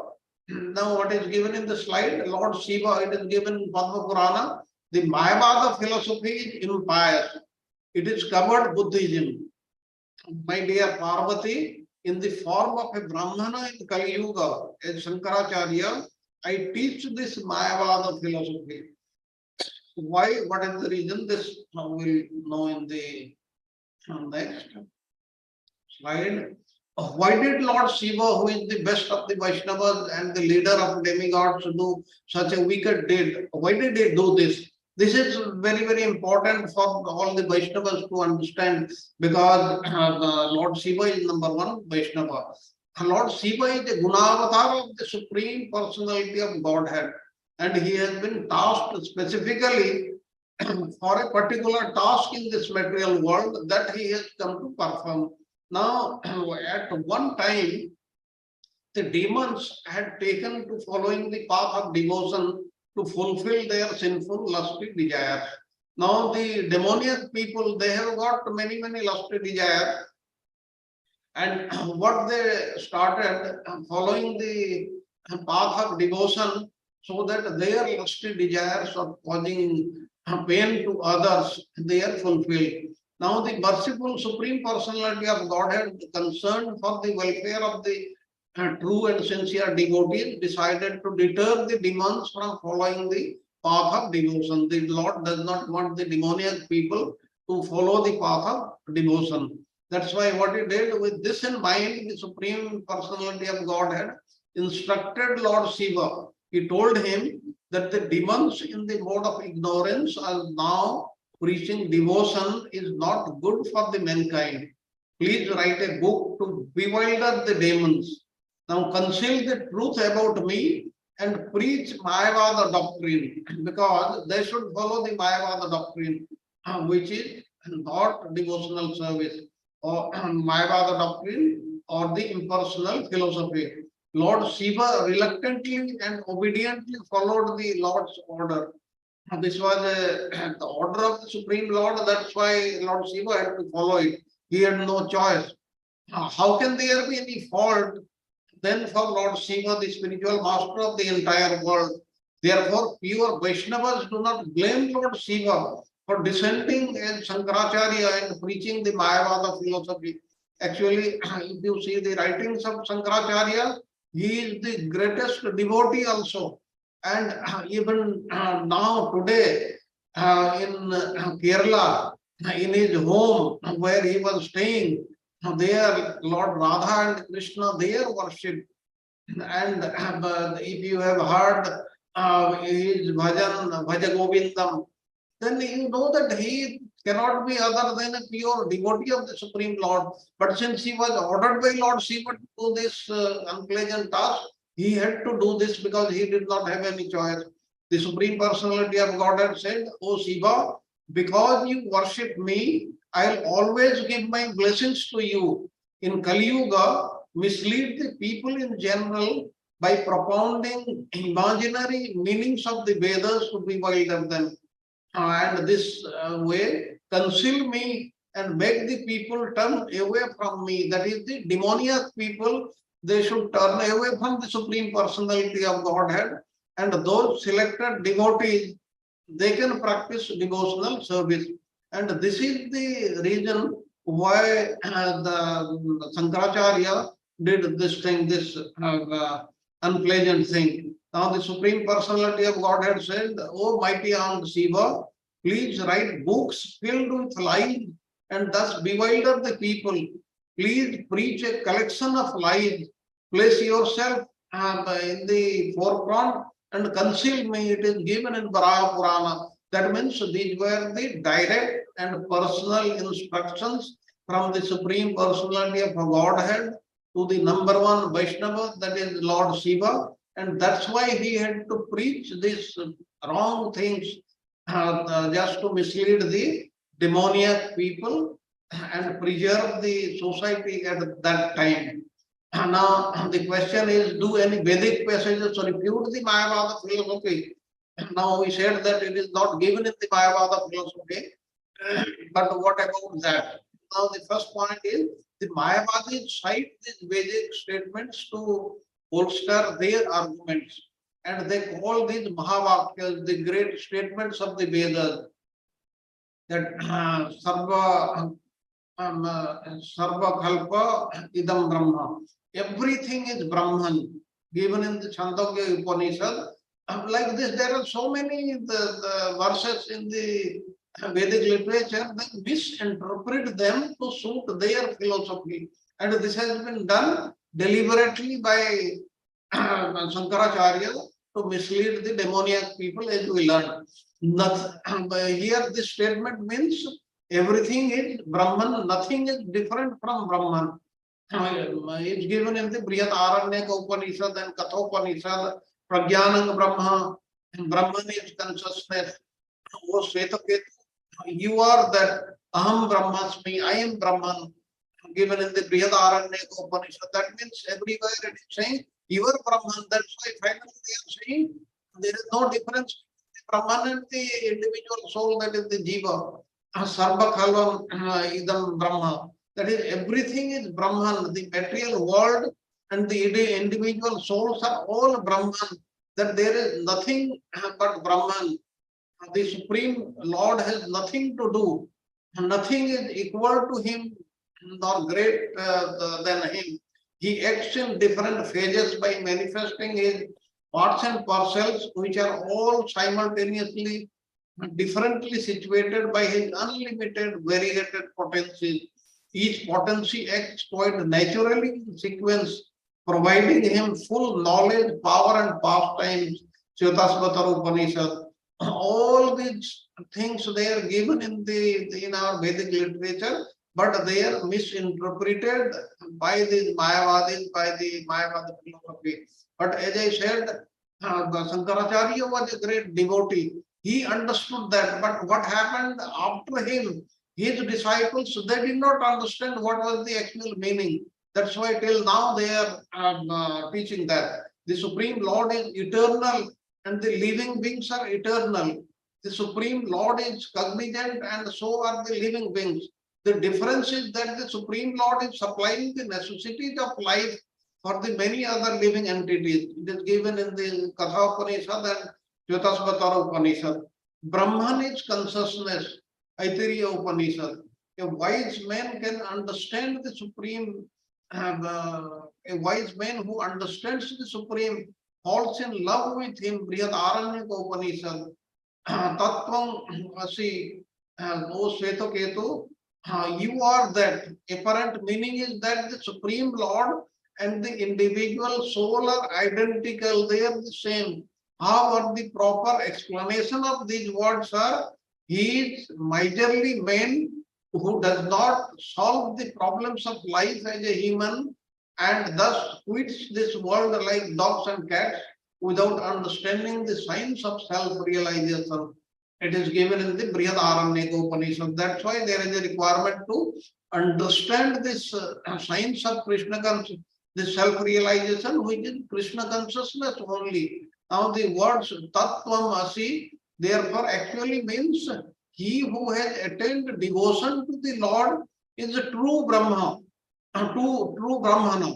Now, what is given in the slide, Lord Shiva, it is given in Padma Purana. The Mayavada philosophy is impious. It is covered Buddhism. My dear Parvati, in the form of a Brahmana in Kali Yuga, as Shankaracharya, I teach this Mayavada philosophy. Why? What is the reason? This we will know in the next slide. Why did Lord Shiva, who is the best of the Vaishnavas and the leader of demigods, do such a wicked deed? Why did he do this? This is very, very important for all the Vaishnavas to understand, because Lord Shiva is number one Vaishnava. Lord Shiva is the Gunavatar of the Supreme Personality of Godhead, and he has been tasked specifically for a particular task in this material world that he has come to perform. Now, at one time, the demons had taken to following the path of devotion to fulfill their sinful, lusty desires. Now, the demoniac people, they have got many, many lusty desires. And what they started following the path of devotion, so that their lusty desires of causing pain to others, they are fulfilled. Now the merciful Supreme Personality of Godhead, concerned for the welfare of the true and sincere devotees, decided to deter the demons from following the path of devotion. The Lord does not want the demoniac people to follow the path of devotion. That's why what he did, with this in mind, the Supreme Personality of Godhead instructed Lord Shiva. He told him that the demons in the mode of ignorance are now preaching devotion is not good for the mankind. Please write a book to bewilder the demons. Now conceal the truth about me and preach Mayavada doctrine, because they should follow the Mayavada doctrine, which is not devotional service, or Mayavada doctrine, or the impersonal philosophy. Lord Shiva reluctantly and obediently followed the Lord's order. This was the order of the Supreme Lord, that's why Lord Shiva had to follow it. He had no choice. How can there be any fault then for Lord Shiva, the spiritual master of the entire world? Therefore, pure Vaishnavas do not blame Lord Shiva for dissenting as Shankaracharya and preaching the Mayavada philosophy. Actually, if you see the writings of Shankaracharya, he is the greatest devotee also. And even now, today, in Kerala, in his home where he was staying, there Lord Radha and Krishna, they are worshipped. And if you have heard his bhajan, Bhaja Govindam, then you know that he cannot be other than a pure devotee of the Supreme Lord. But since he was ordered by Lord Shiva to do this unpleasant task, he had to do this because he did not have any choice. The Supreme Personality of Godhead said, "O Shiva, because you worship me, I'll always give my blessings to you. In Kali Yuga, mislead the people in general by propounding imaginary meanings of the Vedas to bewilder them. And this way conceal me and make the people turn away from me." That is, the demoniac people, they should turn away from the Supreme Personality of Godhead, and those selected devotees, they can practice devotional service. And this is the reason why the Shankaracharya did this thing, this unpleasant thing. Now the Supreme Personality of Godhead said, "O mighty armed Shiva, please write books filled with lies and thus bewilder the people. Please preach a collection of lies. Place yourself in the forefront and conceal me." It is given in Varaha Purana. That means these were the direct and personal instructions from the Supreme Personality of Godhead to the number one Vaishnava, that is Lord Shiva. And that's why he had to preach these wrong things just to mislead the demoniac people and preserve the society at that time. Now, the question is, do any Vedic passages refute the Mayavada philosophy? Now, we said that it is not given in the Mayavada philosophy, but what about that? Now, the first point is, the Mayavadis cite these Vedic statements to bolster their arguments, and they call these Mahavakyas, the great statements of the Vedas, that Sarva Kalpa Idam Brahma. Everything is Brahman, given in the Chandogya Upanishad. Like this, there are so many the verses in the Vedic literature that misinterpret them to suit their philosophy. And this has been done deliberately by Shankaracharya to mislead the demoniac people, as we learn. Here, this statement means everything is Brahman, nothing is different from Brahman. It's given in the Brihat Aranyaka Upanishad and Kathopanishad. Pragyanang Brahma, Brahman is consciousness. Oh, Shvetaketu, you are that Aham Brahmasmi, I am Brahman, given in the Brihadaranyaka Upanishad. That means everywhere it is saying, you are Brahman. That's why finally they are saying there is no difference between the Brahman and the individual soul, that is the Jiva. Sarva Khalvam Idam Brahma. That is, everything is Brahman. The material world and the individual souls are all Brahman. That there is nothing but Brahman. The Supreme Lord has nothing to do. Nothing is equal to him nor great than him. He acts in different phases by manifesting his parts and parcels, which are all simultaneously differently situated by his unlimited variegated potencies. Each potency acts quite naturally in sequence, providing him full knowledge, power, and pastimes. Shvetasvatara Upanishad. All these things, they are given in our Vedic literature, but they are misinterpreted by the Mayavadis, by the Mayavada philosophy. But as I said, the Shankaracharya was a great devotee. He understood that, but what happened after him, his disciples, they did not understand what was the actual meaning. That's why till now they are teaching that the Supreme Lord is eternal and the living beings are eternal. The Supreme Lord is cognizant and so are the living beings. The difference is that the Supreme Lord is supplying the necessities of life for the many other living entities. It is given in the Katha Upanishad and Jyotasvatara Upanishad. Brahman is consciousness, Aitiriya Upanishad. A wise man can understand the Supreme, a wise man who understands the Supreme falls in love with him, Brihadaranyaka Upanishad. Tattvam Asi, O Svetaketu, you are that. Apparent meaning is that the Supreme Lord and the individual soul are identical, they are the same. However, the proper explanation of these words are, he is majorly man who does not solve the problems of life as a human and thus quits this world like dogs and cats without understanding the science of self-realization. It is given in the Brihadaranyaka Upanishad. That's why there is a requirement to understand this science of Krishna consciousness, the self-realization, which is Krishna consciousness only. Now the words Tattvam Asi, therefore actually means he who has attained devotion to the Lord is a true Brahma, true Brahmana,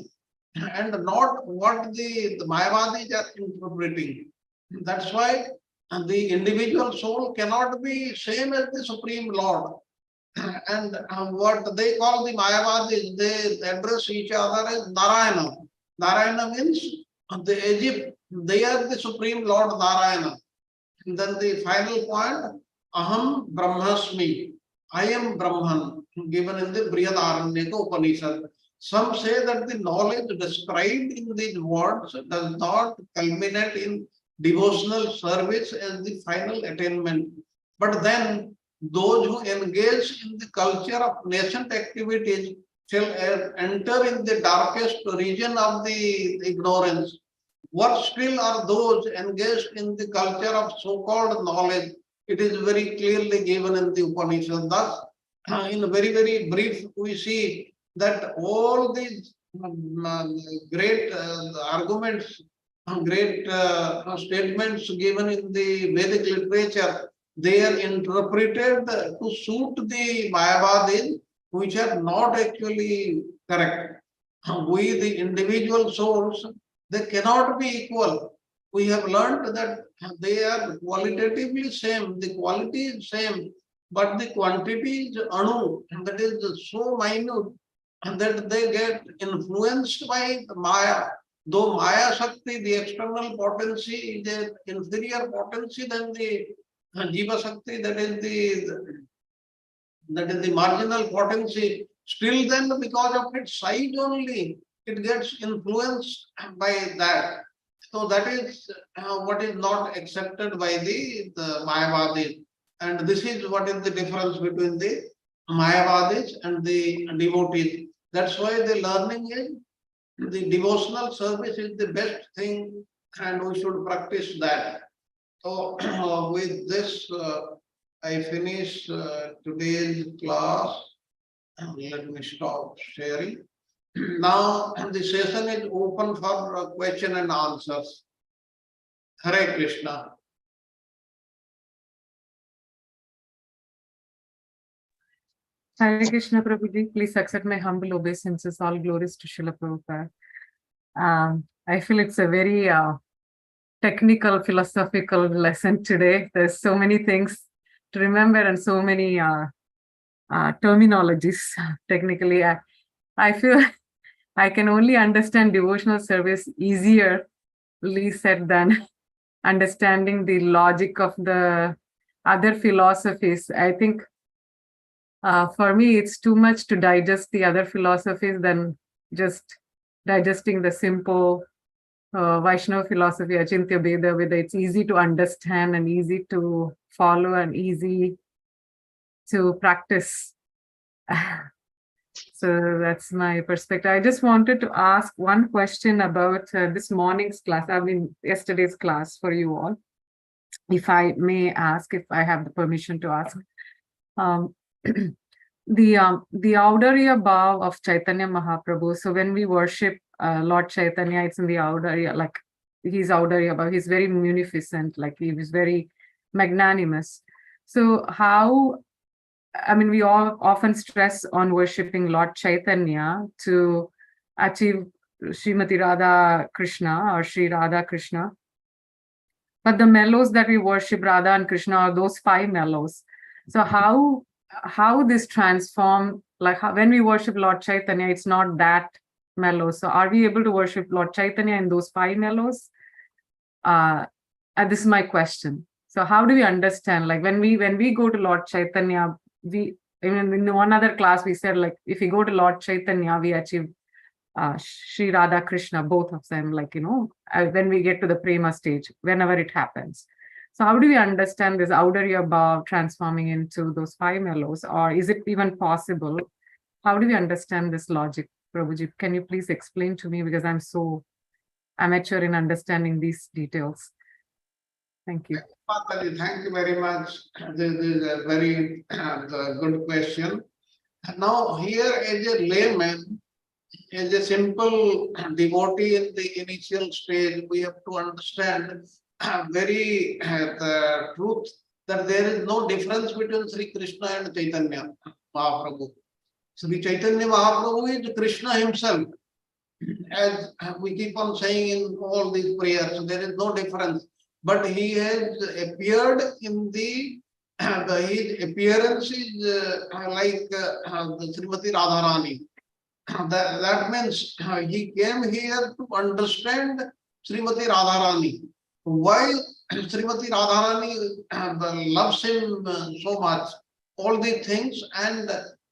and not what the Mayavadis are interpreting. That's why the individual soul cannot be same as the Supreme Lord. And what they call the Mayavadis, they address each other as Narayana. Narayana means the Egypt, they are the Supreme Lord Narayana. And then the final point, Aham Brahmasmi, I am Brahman, given in the Brihadaranyaka Upanishad. Some say that the knowledge described in these words does not culminate in devotional service as the final attainment. But then those who engage in the culture of nascent activities shall enter in the darkest region of the ignorance. Worse still are those engaged in the culture of so-called knowledge. It is very clearly given in the Upanishad. Thus, in very, very brief, we see that all these great arguments, great statements given in the Vedic literature, they are interpreted to suit the Mayavadis, which are not actually correct. We, the individual souls, they cannot be equal. We have learned that they are qualitatively same, the quality is same, but the quantity is anu, that is so minute that they get influenced by the Maya. Though Maya Shakti, the external potency, is an inferior potency than the Jiva Shakti, that is the marginal potency. Still then, because of its size only, it gets influenced by that. So that is what is not accepted by the Mayavadis. And this is what is the difference between the Mayavadis and the devotees. That's why the learning is, the devotional service is the best thing and we should practice that. So with this, I finish today's class. Let me stop sharing. Now the session is open for question and answers. Hare Krishna. Hare Krishna Prabhuji, please accept my humble obeisances. All glories to Srila Prabhupada. I feel it's a very technical, philosophical lesson today. There's so many things to remember and so many terminologies. Technically, I feel I can only understand devotional service easily said than understanding the logic of the other philosophies. I think for me, it's too much to digest the other philosophies than just digesting the simple Vaishnava philosophy, Achintya Bheda, whether it's easy to understand and easy to follow and easy to practice. So that's my perspective. I just wanted to ask one question about this morning's class. I mean, yesterday's class for you all. If I may ask, if I have the permission to ask. Um, the Audarya Bhav of Chaitanya Mahaprabhu. So when we worship Lord Chaitanya, it's in the Audarya, like he's Audarya Bhav. He's very munificent, like he was very magnanimous. So how, I mean, we all often stress on worshipping Lord Chaitanya to achieve Srimati Radha Krishna or Sri Radha Krishna. But the mellows that we worship Radha and Krishna are those 5 mellows. So how this transform, like how, when we worship Lord Chaitanya, it's not that mellow. So are we able to worship Lord Chaitanya in those 5 mellows? And this is my question. So how do we understand, like when we go to Lord Chaitanya, in one other class we said, like if we go to Lord Chaitanya, we achieve Sri Radha Krishna, both of them, like, when we get to the prema stage, whenever it happens. So how do we understand this Audarya Bhav transforming into those 5 mellows, or is it even possible? How do we understand this logic, Prabhuji? Can you please explain to me, because I'm so amateur in understanding these details. Thank you. Mataji, thank you very much. This is a very good question. Now here as a layman, as a simple devotee in the initial stage, we have to understand the truth that there is no difference between Sri Krishna and Chaitanya Mahaprabhu. Sri Chaitanya Mahaprabhu is Krishna himself, as we keep on saying in all these prayers. So there is no difference. But he has appeared in his appearance is like the Srimati Radharani. That means he came here to understand Srimati Radharani. Why Srimati Radharani loves him so much, all these things, and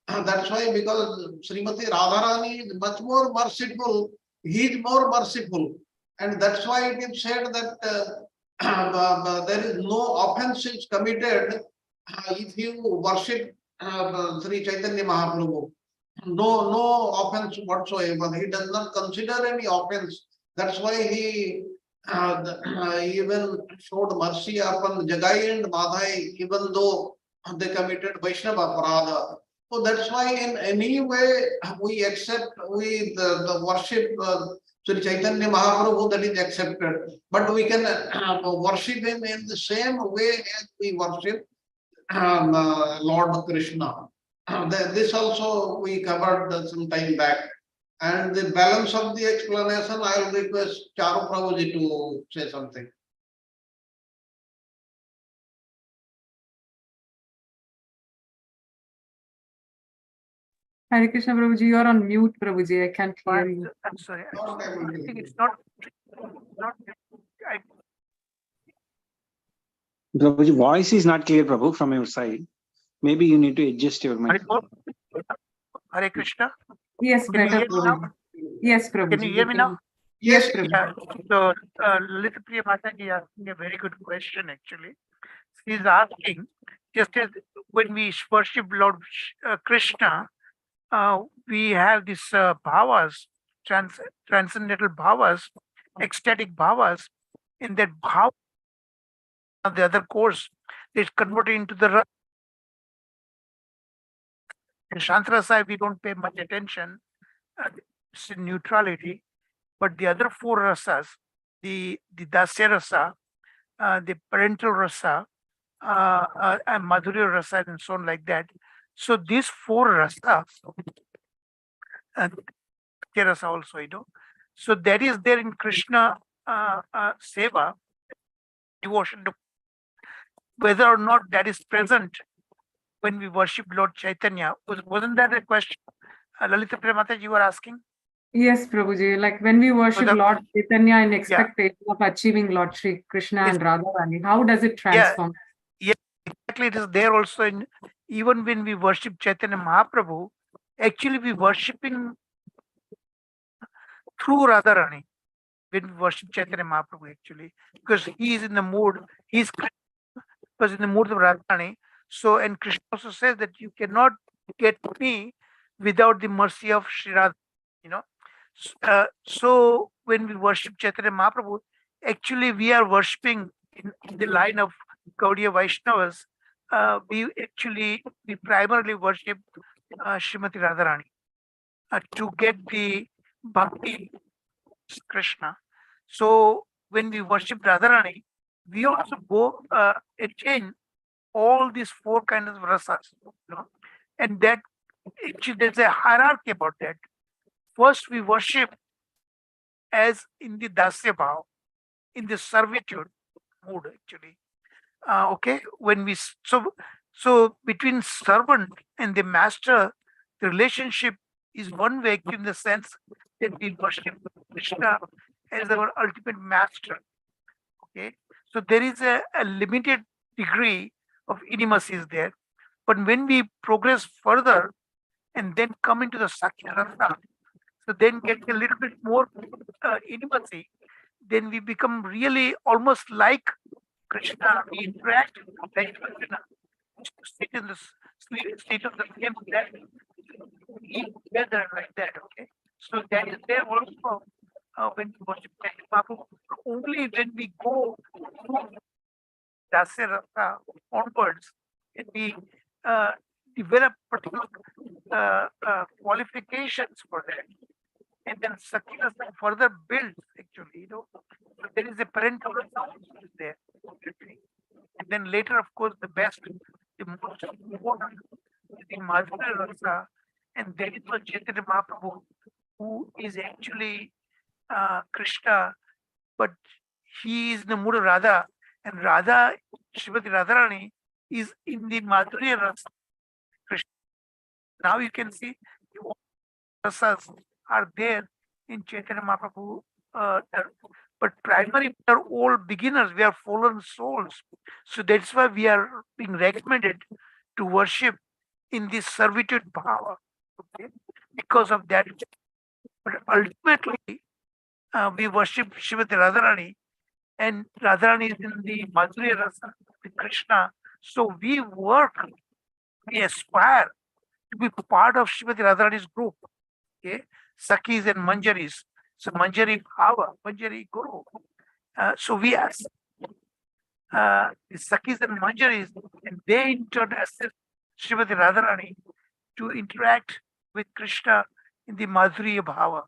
that's why, because Srimati Radharani is much more merciful, he is more merciful, and that's why it is said that there is no offense is committed if you worship Sri Chaitanya Mahaprabhu. No offense whatsoever. He does not consider any offense. That's why he even showed mercy upon Jagai and Madhai, even though they committed Vaishnava Parada. So that's why in any way we accept, the worship Sri Chaitanya Mahaprabhu, that is accepted. But we can worship him in the same way as we worship Lord Krishna. This also we covered some time back. And the balance of the explanation, I will request Charu Prabhuji to say something. Hare Krishna, Prabhuji, you are on mute, Prabhuji. I can't hear you. I'm sorry. Not I able to think hear. it's not. I, Prabhuji, voice is not clear, Prabhu, from your side. Maybe you need to adjust your mic. Hare Krishna. Yes, Can you better, hear me now? Prabhuji. Yes, Prabhuji. Can you hear me now? Yes, Yes, Prabhuji. Yeah. So, Little Priya Mataji asking a very good question actually. She's asking, just as when we worship Lord Krishna, we have these bhavas, transcendental bhavas, ecstatic bhavas. In that bhava, the other course is converted into the rasa. In Shantrasa, we don't pay much attention. It's in neutrality. But the other 4 rasas, the dasya rasa, the parental rasa, and madhurya rasa, and so on like that. So these 4 rasas, and rasa also, So that is there in Krishna seva, devotion to, whether or not that is present when we worship Lord Chaitanya. Wasn't that a question, Lalita Premata, you were asking? Yes, Prabhuji. Like when we worship the- Lord Chaitanya in expectation of achieving Lord Shri Krishna Yes. and Radharani, how does it transform? Exactly, it is there also in, even when we worship Chaitanya Mahaprabhu, actually we worshipping through Radharani when we worship Chaitanya Mahaprabhu actually, because he is in the mood, he's because in the mood of Radharani. So, and Krishna also says that you cannot get me without the mercy of Sri Radha, you know. So when we worship Chaitanya Mahaprabhu, actually we are worshipping in the line of Gaudiya Vaishnavas. We primarily worship Srimati Radharani to get the bhakti of Krishna. So when we worship Radharani, we also go attain all these four kinds of rasas, and that actually there's a hierarchy about that. First, we worship as in the dasya bhav, in the servitude mood, actually. Okay, when we so between servant and the master, the relationship is one way in the sense that we worship Krishna as our ultimate master. Okay, so there is a limited degree of intimacy is there, but when we progress further and then come into the Sakya Rasa, so then get a little bit more intimacy, then we become really almost like Krishna. We interact like Krishna, sit in the state of the same level, eat together like that. Okay, so that is there also when we worship Mahaprabhu. Only when we go through Dasya Rasa onwards, and we develop particular qualifications for that, and then Sakya further builds actually, So there is a parental responsibility there. And then later, of course, the best, the most important is the Madhurya Rasa, and that is for Chaitanya Mahaprabhu, who is actually Krishna, but he is in the mood of Radha, and Radha, Srimati Radharani, is in the Madhurya Rasa. Krishna. Now you can see all rasas are there in Chaitanya Mahaprabhu. But primarily we are all beginners, we are fallen souls. So that's why we are being recommended to worship in this servitude power. Okay? Because of that. But ultimately, we worship Srimati Radharani, and Radharani is in the Madhurya Rasa with Krishna. So we work, we aspire to be part of Srimati Radharani's group. Okay? Sakhis and Manjaris. So Manjari Bhava, Manjari Guru. So we ask the Sakhis and Manjaris, and they in turn assist Srimati Radharani to interact with Krishna in the Madhurya Bhava.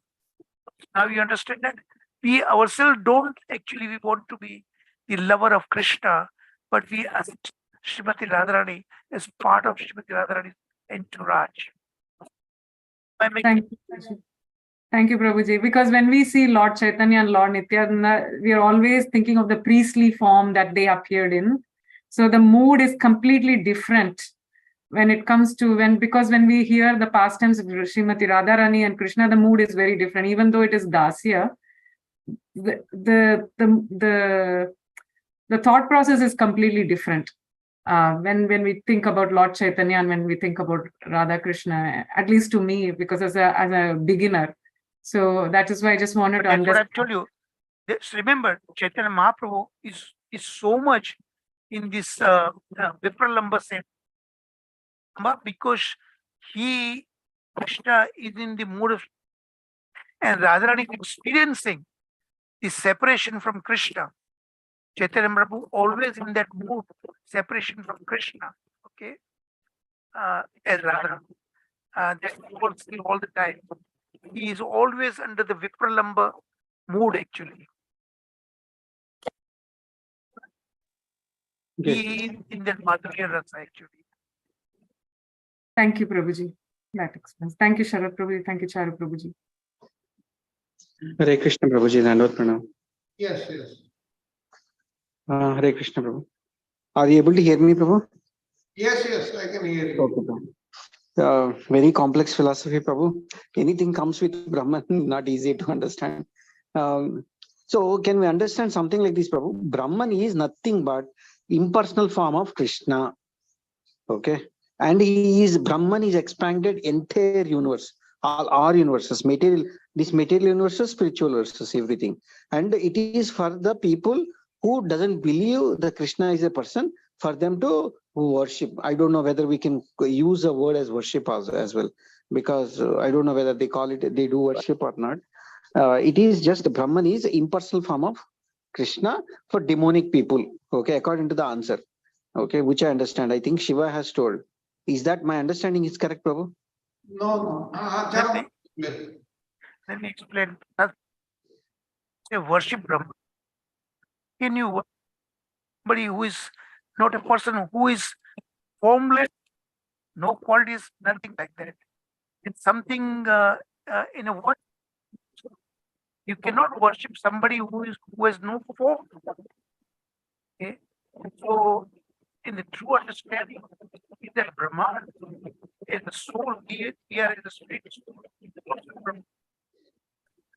Now you understand that we ourselves don't actually, we want to be the lover of Krishna, but we assist Srimati Radharani as part of Srimati Radharani's entourage. Thank you. Thank you, Prabhuji. Because when we see Lord Chaitanya and Lord Nityananda, we are always thinking of the priestly form that they appeared in. So the mood is completely different when it comes to because when we hear the pastimes of Srimati Radharani and Krishna, the mood is very different. Even though it is Dasya, the thought process is completely different. When we think about Lord Chaitanya and when we think about Radha Krishna, at least to me, because as a beginner. So that is why I just wanted to understand. What I told you. Remember, Chaitanya Mahaprabhu is so much in this Vipralamba sense, because Krishna is in the mood of, and Radharani experiencing the separation from Krishna. Chaitanya Mahaprabhu always in that mood, separation from Krishna. Okay, as Radha, that he all the time. He is always under the Vipralamba mood, actually. Yes. He is in that Madhurya Rasa, actually. Thank you, Prabhuji. That explains. Thank you, Sharad Prabhuji. Thank you, Charu Prabhuji. Hare Krishna Prabhuji, Dandavata Pranam. Yes, yes. Hare Krishna Prabhu. Are you able to hear me, Prabhu? Yes, yes, I can hear you. Okay, Prabhu. Very complex philosophy, Prabhu. Anything comes with Brahman, not easy to understand. So can we understand something like this, Prabhu? Brahman is nothing but impersonal form of Krishna. Okay. And Brahman is expanded entire universe, all our universes, this material universes, spiritual universes, everything. And it is for the people who doesn't believe that Krishna is a person, for them to worship. I don't know whether we can use a word as worship as well. because I don't know whether they call it, they do worship or not. It is just Brahman is impersonal form of Krishna for demonic people. Okay, according to the answer. Okay, which I understand. I think Shiva has told. Is that my understanding is correct, Prabhu? No, Let me explain. Say worship Brahman. Can you worship somebody who is not a person who is formless, no qualities, nothing like that? It's something in a word. You cannot worship somebody who has no form. Okay, so in the true understanding is that Brahman is the soul. We are in the spirit.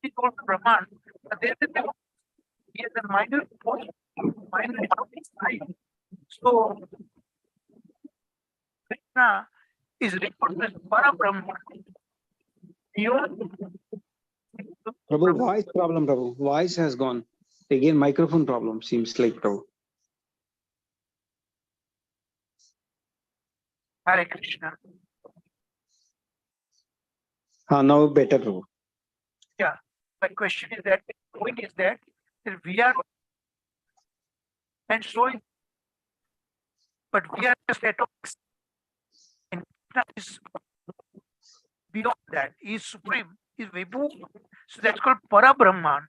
He called Brahman, but there is he has a minor portion, minor side. So Krishna is referred as Parabrahman. Prabhu, voice problem, Prabhu. Voice has gone. Again, microphone problem seems like, Prabhu. Hare Krishna. Now better, Prabhu. Yeah. My question is that, the point is that we are and showing, but we are just atoms. And Krishna is beyond that. He is supreme. He is Vibhu. So that's called Parabrahman.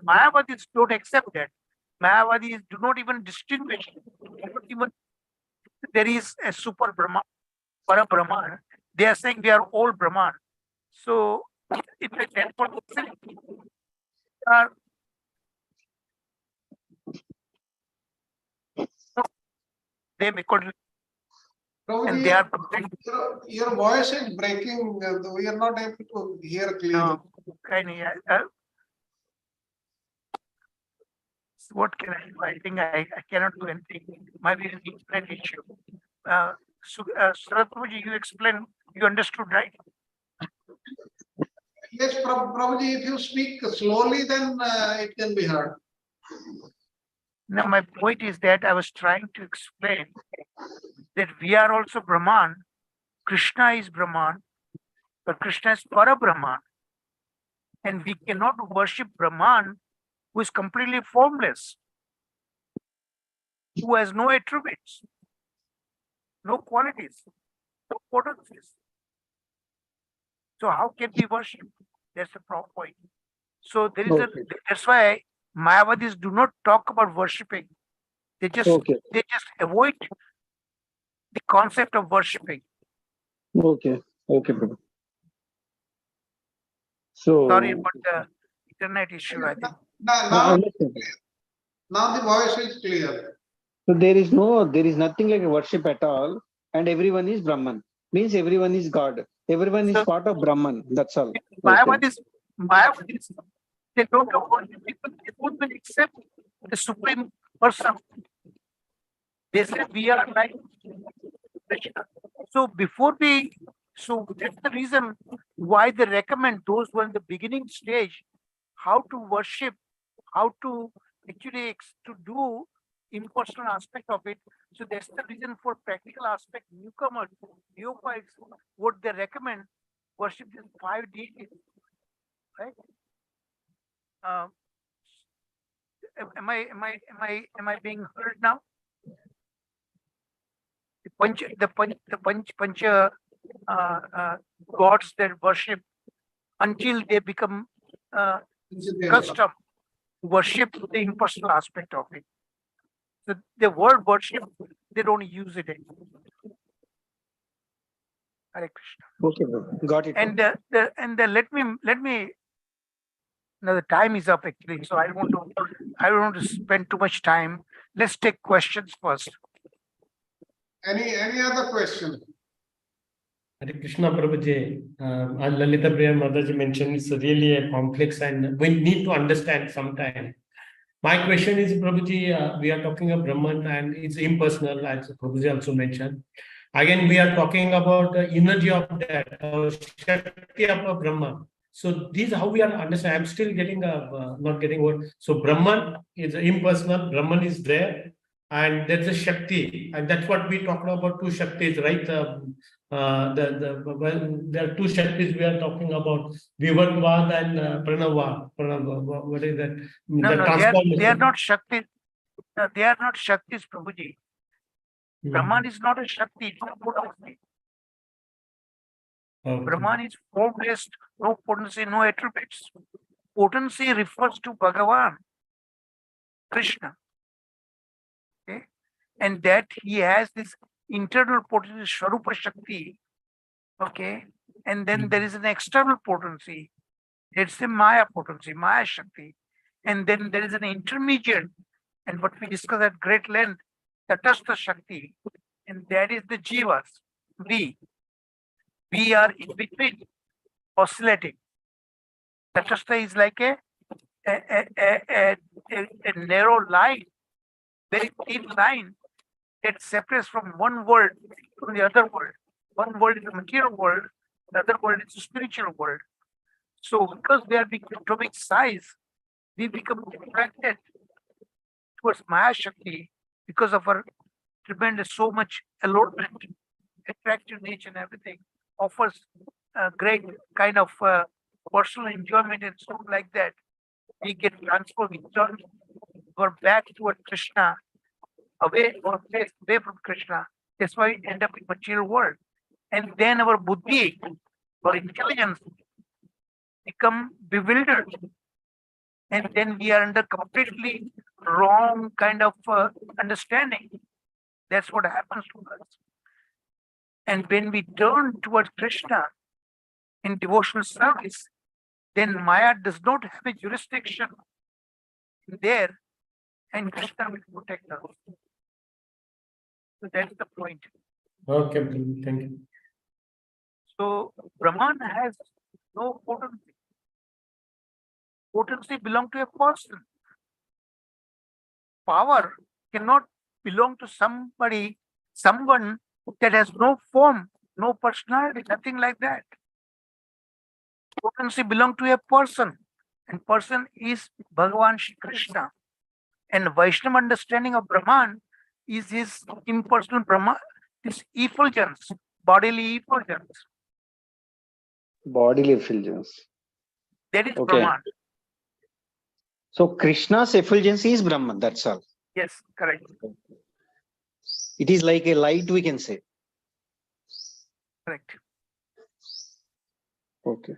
Mayavadis don't accept that. Mayavadis do not even distinguish. Even there is a super Brahman, Parabrahman. They are saying we are all Brahman. So it may 10% are they may call and they are your voice is breaking. We are not able to hear clearly. kind of what can I do? I think I cannot do anything. Maybe it's an internet issue. Sarath Prabhuji, you explain, you understood, right? Yes, Prabhuji, if you speak slowly, then it can be heard. Now, my point is that I was trying to explain that we are also Brahman. Krishna is Brahman, but Krishna is Parabrahman. And we cannot worship Brahman who is completely formless, who has no attributes, no qualities, no potencies. So how can we worship? That's the problem point. So there is that's why Mayavadis do not talk about worshipping. They just avoid the concept of worshipping. Okay, Prabhu. So Sorry about the internet issue, I think. Now the voice is clear. So there is nothing like a worship at all, and everyone is Brahman. Means everyone is God. Everyone is part of Brahman. That's all. Mayavadis, they don't worship people. They won't accept the supreme person. They say we are like Krishna. So so that's the reason why they recommend those who are in the beginning stage how to worship, how to actually to do impersonal aspect of it. So that's the reason for practical aspect, newcomers, neophytes, what they recommend, worship these 5 deities, right? Am I being heard now? The pancha gods that worship until they become custom worship the impersonal aspect of it. So the word worship, they don't use it anymore. Hare Krishna. Okay, got it. And let me. Now the time is up actually, so I don't want to spend too much time. Let's take questions first. Any other question? Hare Krishna Prabhuji, as Lalita Priya Mataji mentioned, it's really a complex and we need to understand sometime. My question is, Prabhuji, we are talking of Brahman and it's impersonal, as Prabhuji also mentioned. Again, we are talking about the energy of that, Shakti of Brahman. So this is how we are understanding. I'm still getting not getting what. So Brahman is impersonal, Brahman is there, and there's a Shakti, and that's what we talked about, two Shaktis, right? When there are two Shaktis we are talking about, Vivanvad and Pranava. What is that? No, The no, they are transformation. not Shakti. No, they are not Shaktis, Prabhuji. Hmm. Brahman is not a Shakti, it's not potency. Okay. Brahman is formless, no potency, no attributes. Potency refers to Bhagavan, Krishna. Okay? And that he has this internal potency, Swarupa Shakti. Okay. And then there is an external potency. It's the Maya potency, Maya Shakti. And then there is an intermediate, and what we discussed at great length, Tatastha Shakti. And that is the Jivas. We are in between, oscillating. Tatastha is like a narrow line, very thin line that separates from one world from the other world. One world is the material world, the other world is the spiritual world. So because they are big atomic size, we become attracted towards Maya Shakti because of our tremendous so much allotment, attractive nature and everything, offers a great kind of personal enjoyment and stuff like that. We get transformed, we turn our back toward Krishna, away or face away from Krishna. That's why we end up in material world. And then our buddhi or intelligence become bewildered. And then we are under completely wrong kind of understanding. That's what happens to us. And when we turn towards Krishna in devotional service, then Maya does not have a jurisdiction there, and Krishna will protect us. So that's the point. Okay, thank you. So Brahman has no potency. Potency belongs to a person. Power cannot belong to somebody, someone that has no form, no personality, nothing like that. Potency belongs to a person, and person is Bhagavan Shri Krishna. And Vaishnava understanding of Brahman is his impersonal Brahman, his effulgence, bodily effulgence. Bodily effulgence. That is Okay. Brahman. So Krishna's effulgence is Brahman, that's all. Yes, correct. It is like a light, we can say. Correct. Okay.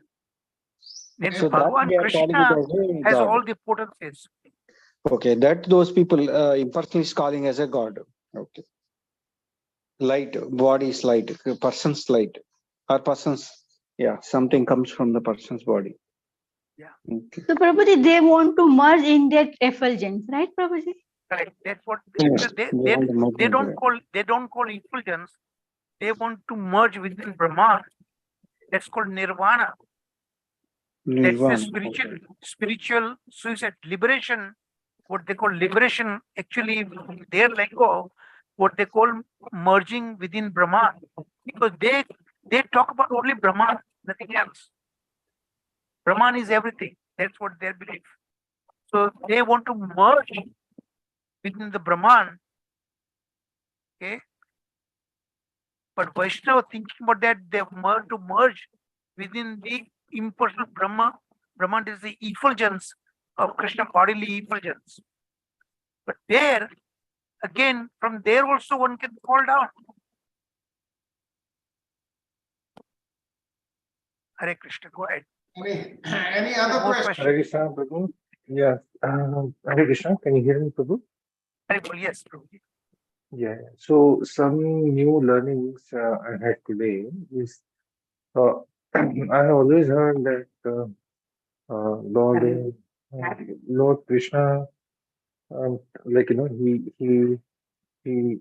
Then So that Bhagavan we are calling Krishna it as a has God. all the potencies. Okay, that those people impersonally is calling as a God. Okay. Light, body is light, person's light. Or person's, yeah, something comes from the person's body. Yeah. Okay. So Prabhuji, they want to merge in that effulgence, right, Prabhuji? Correct. That's what Yes, they want to don't call effulgence. They want to merge within Brahman. That's called nirvana. That's the spiritual suicide, liberation. What they call liberation, actually, their lingo, what they call merging within Brahman, because they talk about only Brahman, nothing else. Brahman is everything. That's what their belief. So they want to merge within the Brahman. Okay. But Vaishnava thinking about that, they want to merge within the impersonal Brahma. Brahman is the effulgence of Krishna, bodily effulgence. But there, again, from there also one can fall down. Hare Krishna, go ahead. Any other More question? Hare Krishna, Prabhu. Yes. Hare Krishna, can you hear me, Prabhu? Yes, Prabhuji. Yeah. So some new learnings I had today is I have always heard that Lord Krishna, like he what do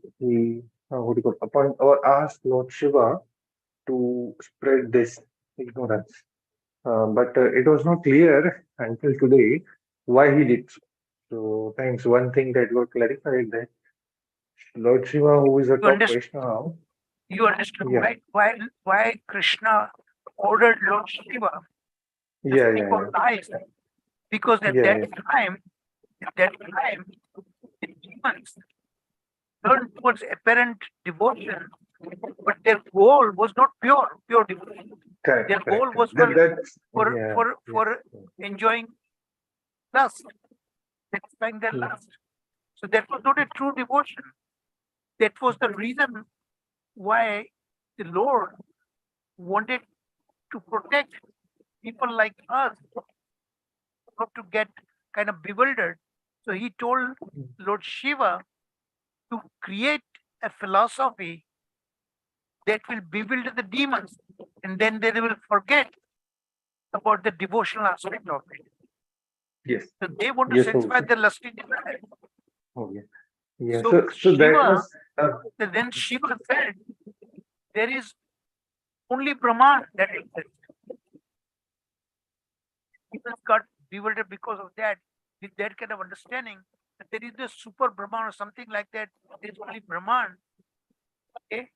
you call appoint or ask Lord Shiva to spread this ignorance. But it was not clear until today why he did so. So thanks. One thing that got clarified that Lord Shiva, who is a top Vaishnava, You understood yeah, why Krishna ordered Lord Shiva to yeah, speak yeah, of lies? Because at yeah, that yeah, time, the demons towards apparent devotion, but their goal was not pure devotion. Correct. Their goal correct. was That's for enjoying lust, satisfying their Mm. lust. So that was not a true devotion. That was the reason why the Lord wanted to protect people like us not to get kind of bewildered. So he told Lord Shiva to create a philosophy that will bewilder the demons, and then they will forget about the devotional aspect of it. Yes. So they want to Yes, satisfy Prabhuji. their lusty desire. Oh, yeah. Yeah. So So that Shiva, was then Shiva said, there is only Brahman that exists. People got bewildered because of that, with that kind of understanding that there is a super Brahman or something like that. There is only Brahman. Okay.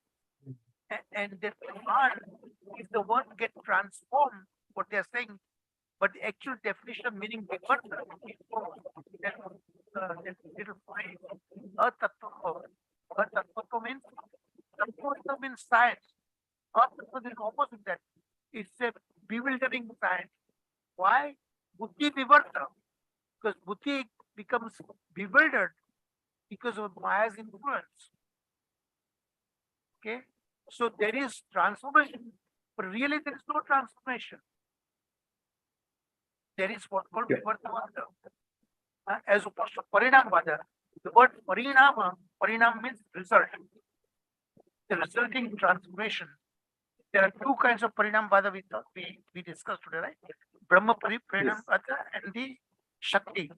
And that Brahman is the one get transformed, what they are saying, but the actual definition of meaning different. That little phrase, a tattva means science. A is opposite that. It's a bewildering science. Why? Buddhi vivarta. Because buddhi becomes bewildered because of Maya's influence. Okay? So there is transformation, but really there is no transformation. There is what called vivartavada, as opposed to parinamvada. The word parinam means result. The resulting transformation. There are two kinds of parinamvada we discussed today, right? Brahma parinamvada and the Shakti.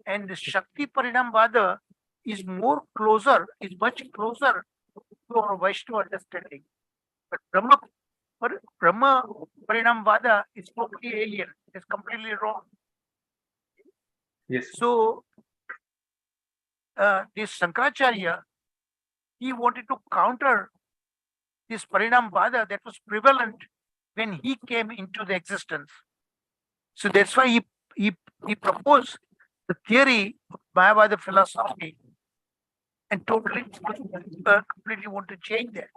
And the Shakti parinamvada is much closer to our Vaishnava understanding. But Brahma parinamvada is totally alien. It's completely wrong. yes. So this Shankaracharya, he wanted to counter this parinamvada that was prevalent when he came into the existence. So that's why he proposed the theory of Mayavada philosophy and totally completely want to change that.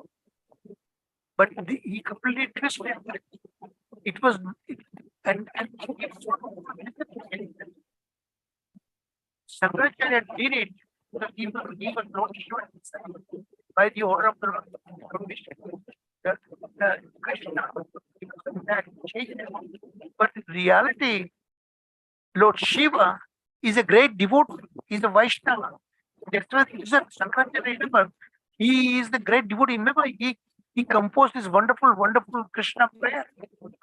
But he completely twisted it. It was and Shankaracharya did it because he was not sure by the order of the Krishna. That changed it. But in reality, Lord Shiva is a great devotee. He's a Vaishnava. That's why Shankaracharya, remember, he is the great devotee. Remember, he composed this wonderful Krishna prayer.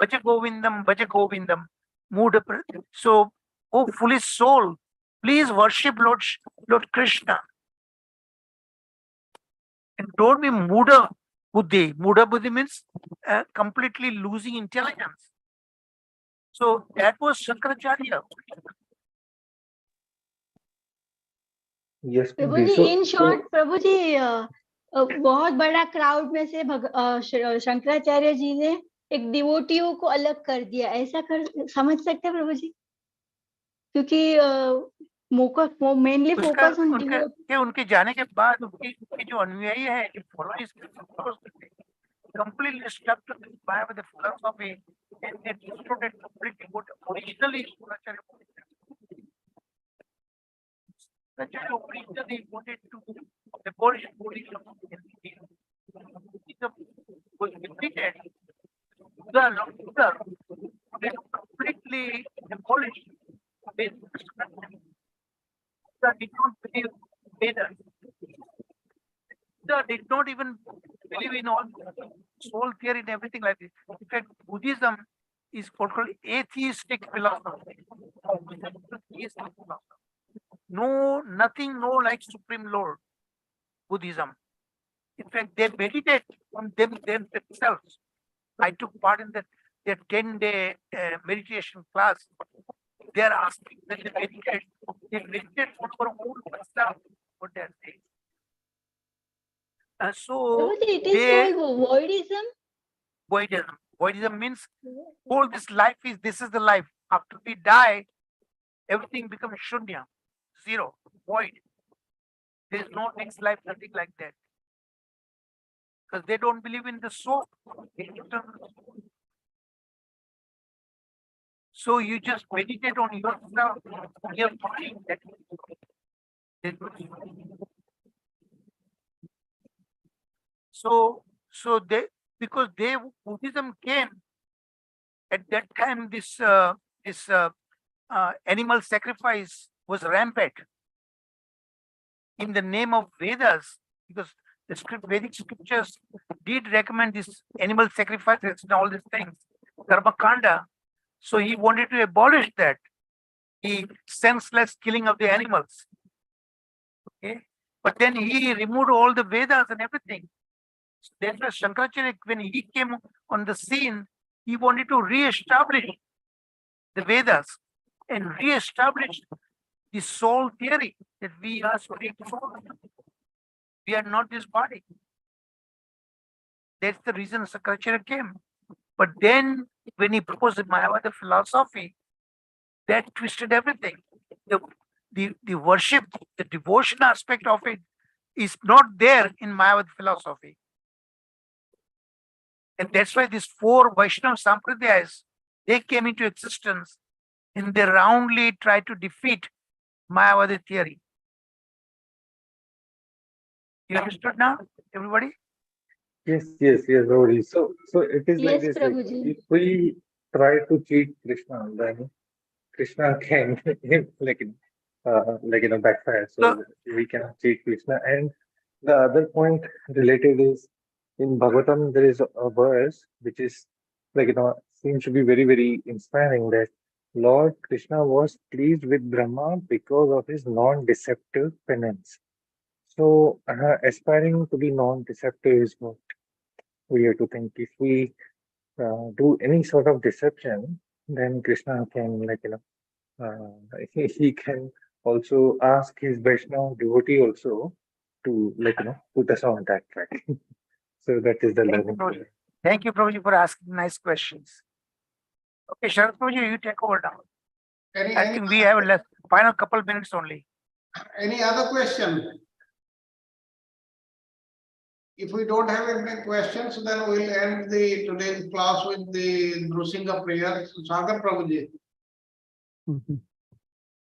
Bhaja Govindam, Muda. So, oh foolish soul, please worship Lord Krishna. And don't be Muda Buddhi. Muda Buddhi means completely losing intelligence. So that was Shankaracharya. Yes, Prabhu Prabhuji. Ji So, in short Prabhu ji बहुत बड़ा crowd में से शंकराचार्य जी ने एक डिवोटियों को अलग कर दिया, ऐसा समझ सकते हैं प्रभु जी? क्योंकि मेनली फोकस उनके जाने के बाद उनके जो अनुयायी है, जो followers completely stuck to this by the philosophy and they distorted completely what originally Shankaracharya originally wanted to abolish Buddhism in India. Buddhism was defeated. Buddha completely abolished Buddha did not believe Vedas. Buddha did not even believe in all soul theory and everything like this. In fact, Buddhism is called atheistic philosophy. No, nothing, no like Supreme Lord. Buddhism. In fact, they meditate on themselves. I took part in their 10-day meditation class. They are asking that they meditate for own self, what they are saying. So it is called voidism. Voidism means all this life this is the life. After we die, everything becomes shunya, zero, void. There is no next life, nothing like that. Because they don't believe in the soul. So you just meditate on yourself, your mind. So they, because they, Buddhism came at that time, this animal sacrifice was rampant in the name of Vedas, because the Vedic scriptures did recommend this animal sacrifices and all these things, Dharma Kanda. So he wanted to abolish that, the senseless killing of the animals. Okay, but then he removed all the Vedas and everything. So that's why Shankaracharya, when he came on the scene, he wanted to re-establish the Vedas and re-establish the soul theory that we are spirit soul. We are not this body. That's the reason Shankaracharya came. But then when he proposed the Mayavada philosophy, that twisted everything. The worship, the devotion aspect of it is not there in Mayavada philosophy. And that's why these four Vaishnava Sampradayas, they came into existence and they roundly tried to defeat Mayavada theory. You understood now, everybody? Yes, Gauri. So it is like Yes, this, like, Prabhuji. if we try to cheat Krishna, then Krishna can backfire. So we cannot cheat Krishna. And the other point related is in Bhagavatam there is a verse which is seems to be very, very inspiring, that Lord Krishna was pleased with Brahma because of his non-deceptive penance. So aspiring to be non-deceptive is what we have to think. If we do any sort of deception, then Krishna can he can also ask his Vaishnava devotee also to put us on that track. So that is the learning. Thank you, Prabhuji, for asking nice questions. Okay, Sharat Prabhuji, you take over now. I think we have left final couple minutes only. Any other question? If we don't have any questions, then we'll end the today's class with the Nrsimha prayer. Sagar Prabhuji.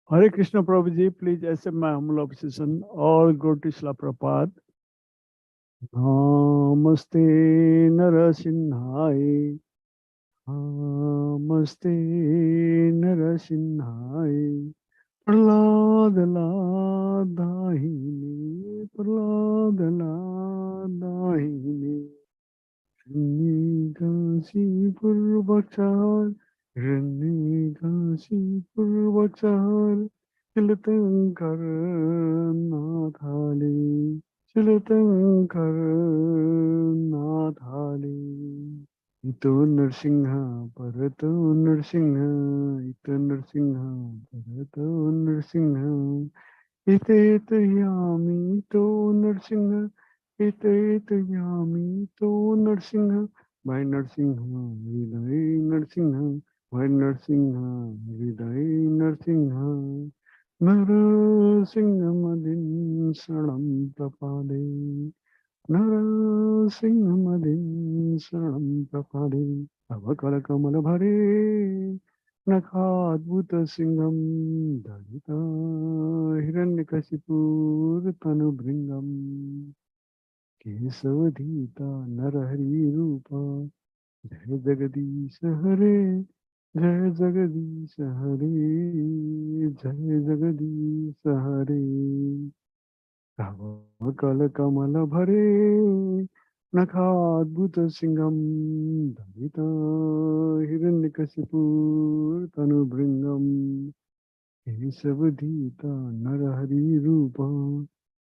Hare Krishna Prabhuji, please accept my humble obsession. All go to Srila Prabhupada. Namaste Narasimhai. Namaste Narasimhai. Prahlad Ladahini. Prahlad Ladahini. Nigasi Purvachar. Nigasi Purvachar. Chilatankar Nathali. Chilatankar Nathali. Ito Nrsimha, Parato Nrsimha, Ito Nrsimha, Parato Nrsimha, Ite Yami, Ito Nrsimha, Ite Yami, Ito Nrsimha, by Nrsimha, Hriday Nrsimha, by Nrsimha, Hriday Nrsimha, Narasimhamadin Saram Prapade. Narasimhamadin Saram Prapade. Avakala Kamala Bhare. Nakadbhuta Singham Dalita Hiranyakasipur Tanu Bringam Kesavadhita Narahari Rupa Jai Jagadisha Hare Jai Jagadisha Hare Jai Jagadisha Hare Kala Kamala Bhare Nakadbhuta Singham Dalita Hiranyakasipur Tanu Bringam Kesavadhita Narahari Rupa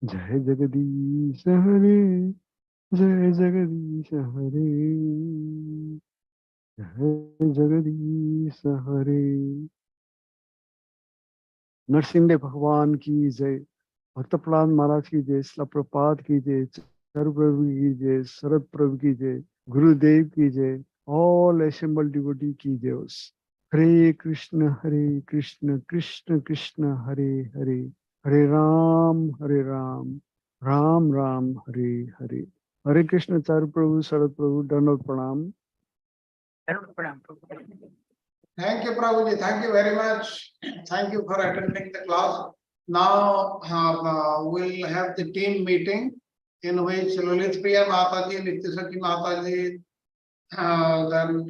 Jai Jagadisha Hare Jai Jagadisha Hare Jai Jagadisha Hare. Narsingh भगवान की जय, भक्त प्रहलाद महाराज की जय, श्रील प्रभुपाद की जय, चारु प्रभु की जय, शरद प्रभु की जय, गुरुदेव की जय, ऑल असेंबल्ड डिवोटी की जय। हरे कृष्ण कृष्ण कृष्ण हरे हरे, हरे Ram Ram Ram, Hare Hare. Hare Krishna, Charu Prabhu, Sarad Prabhu, Dandot Pranam. Thank you, Prabhuji. Thank you very much. Thank you for attending the class. Now we'll have the team meeting in which Lalit Priya Mataji, Nityasati Mataji, then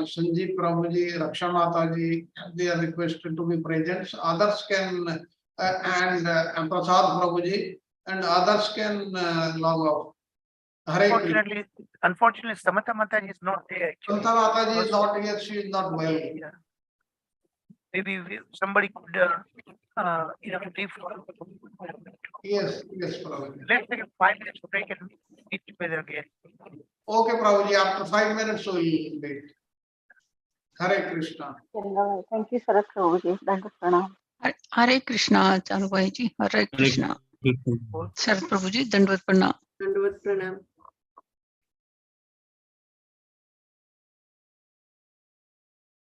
Sanjeev Prabhuji, Raksha Mataji, they are requested to be present. Others can, and Prasad Prabhuji, and others can log off. Hare Krishna. Unfortunately, Samata Mataji is not there. Actually. Samata Mataji is not here, she is not well. Yeah. Maybe somebody could, brief. Yes, Prabhuji. Let's take a 5 minutes break and meet together again. Okay, Prabhuji, after 5 minutes we will meet. Hare Krishna. Thank you, Sarat Prabhuji. Dandot Pranam. Hare Krishna, Charu Bhai ji. Hare Krishna. Sarat Prabhuji, Dandvat Pranam. Dandavad Pranam.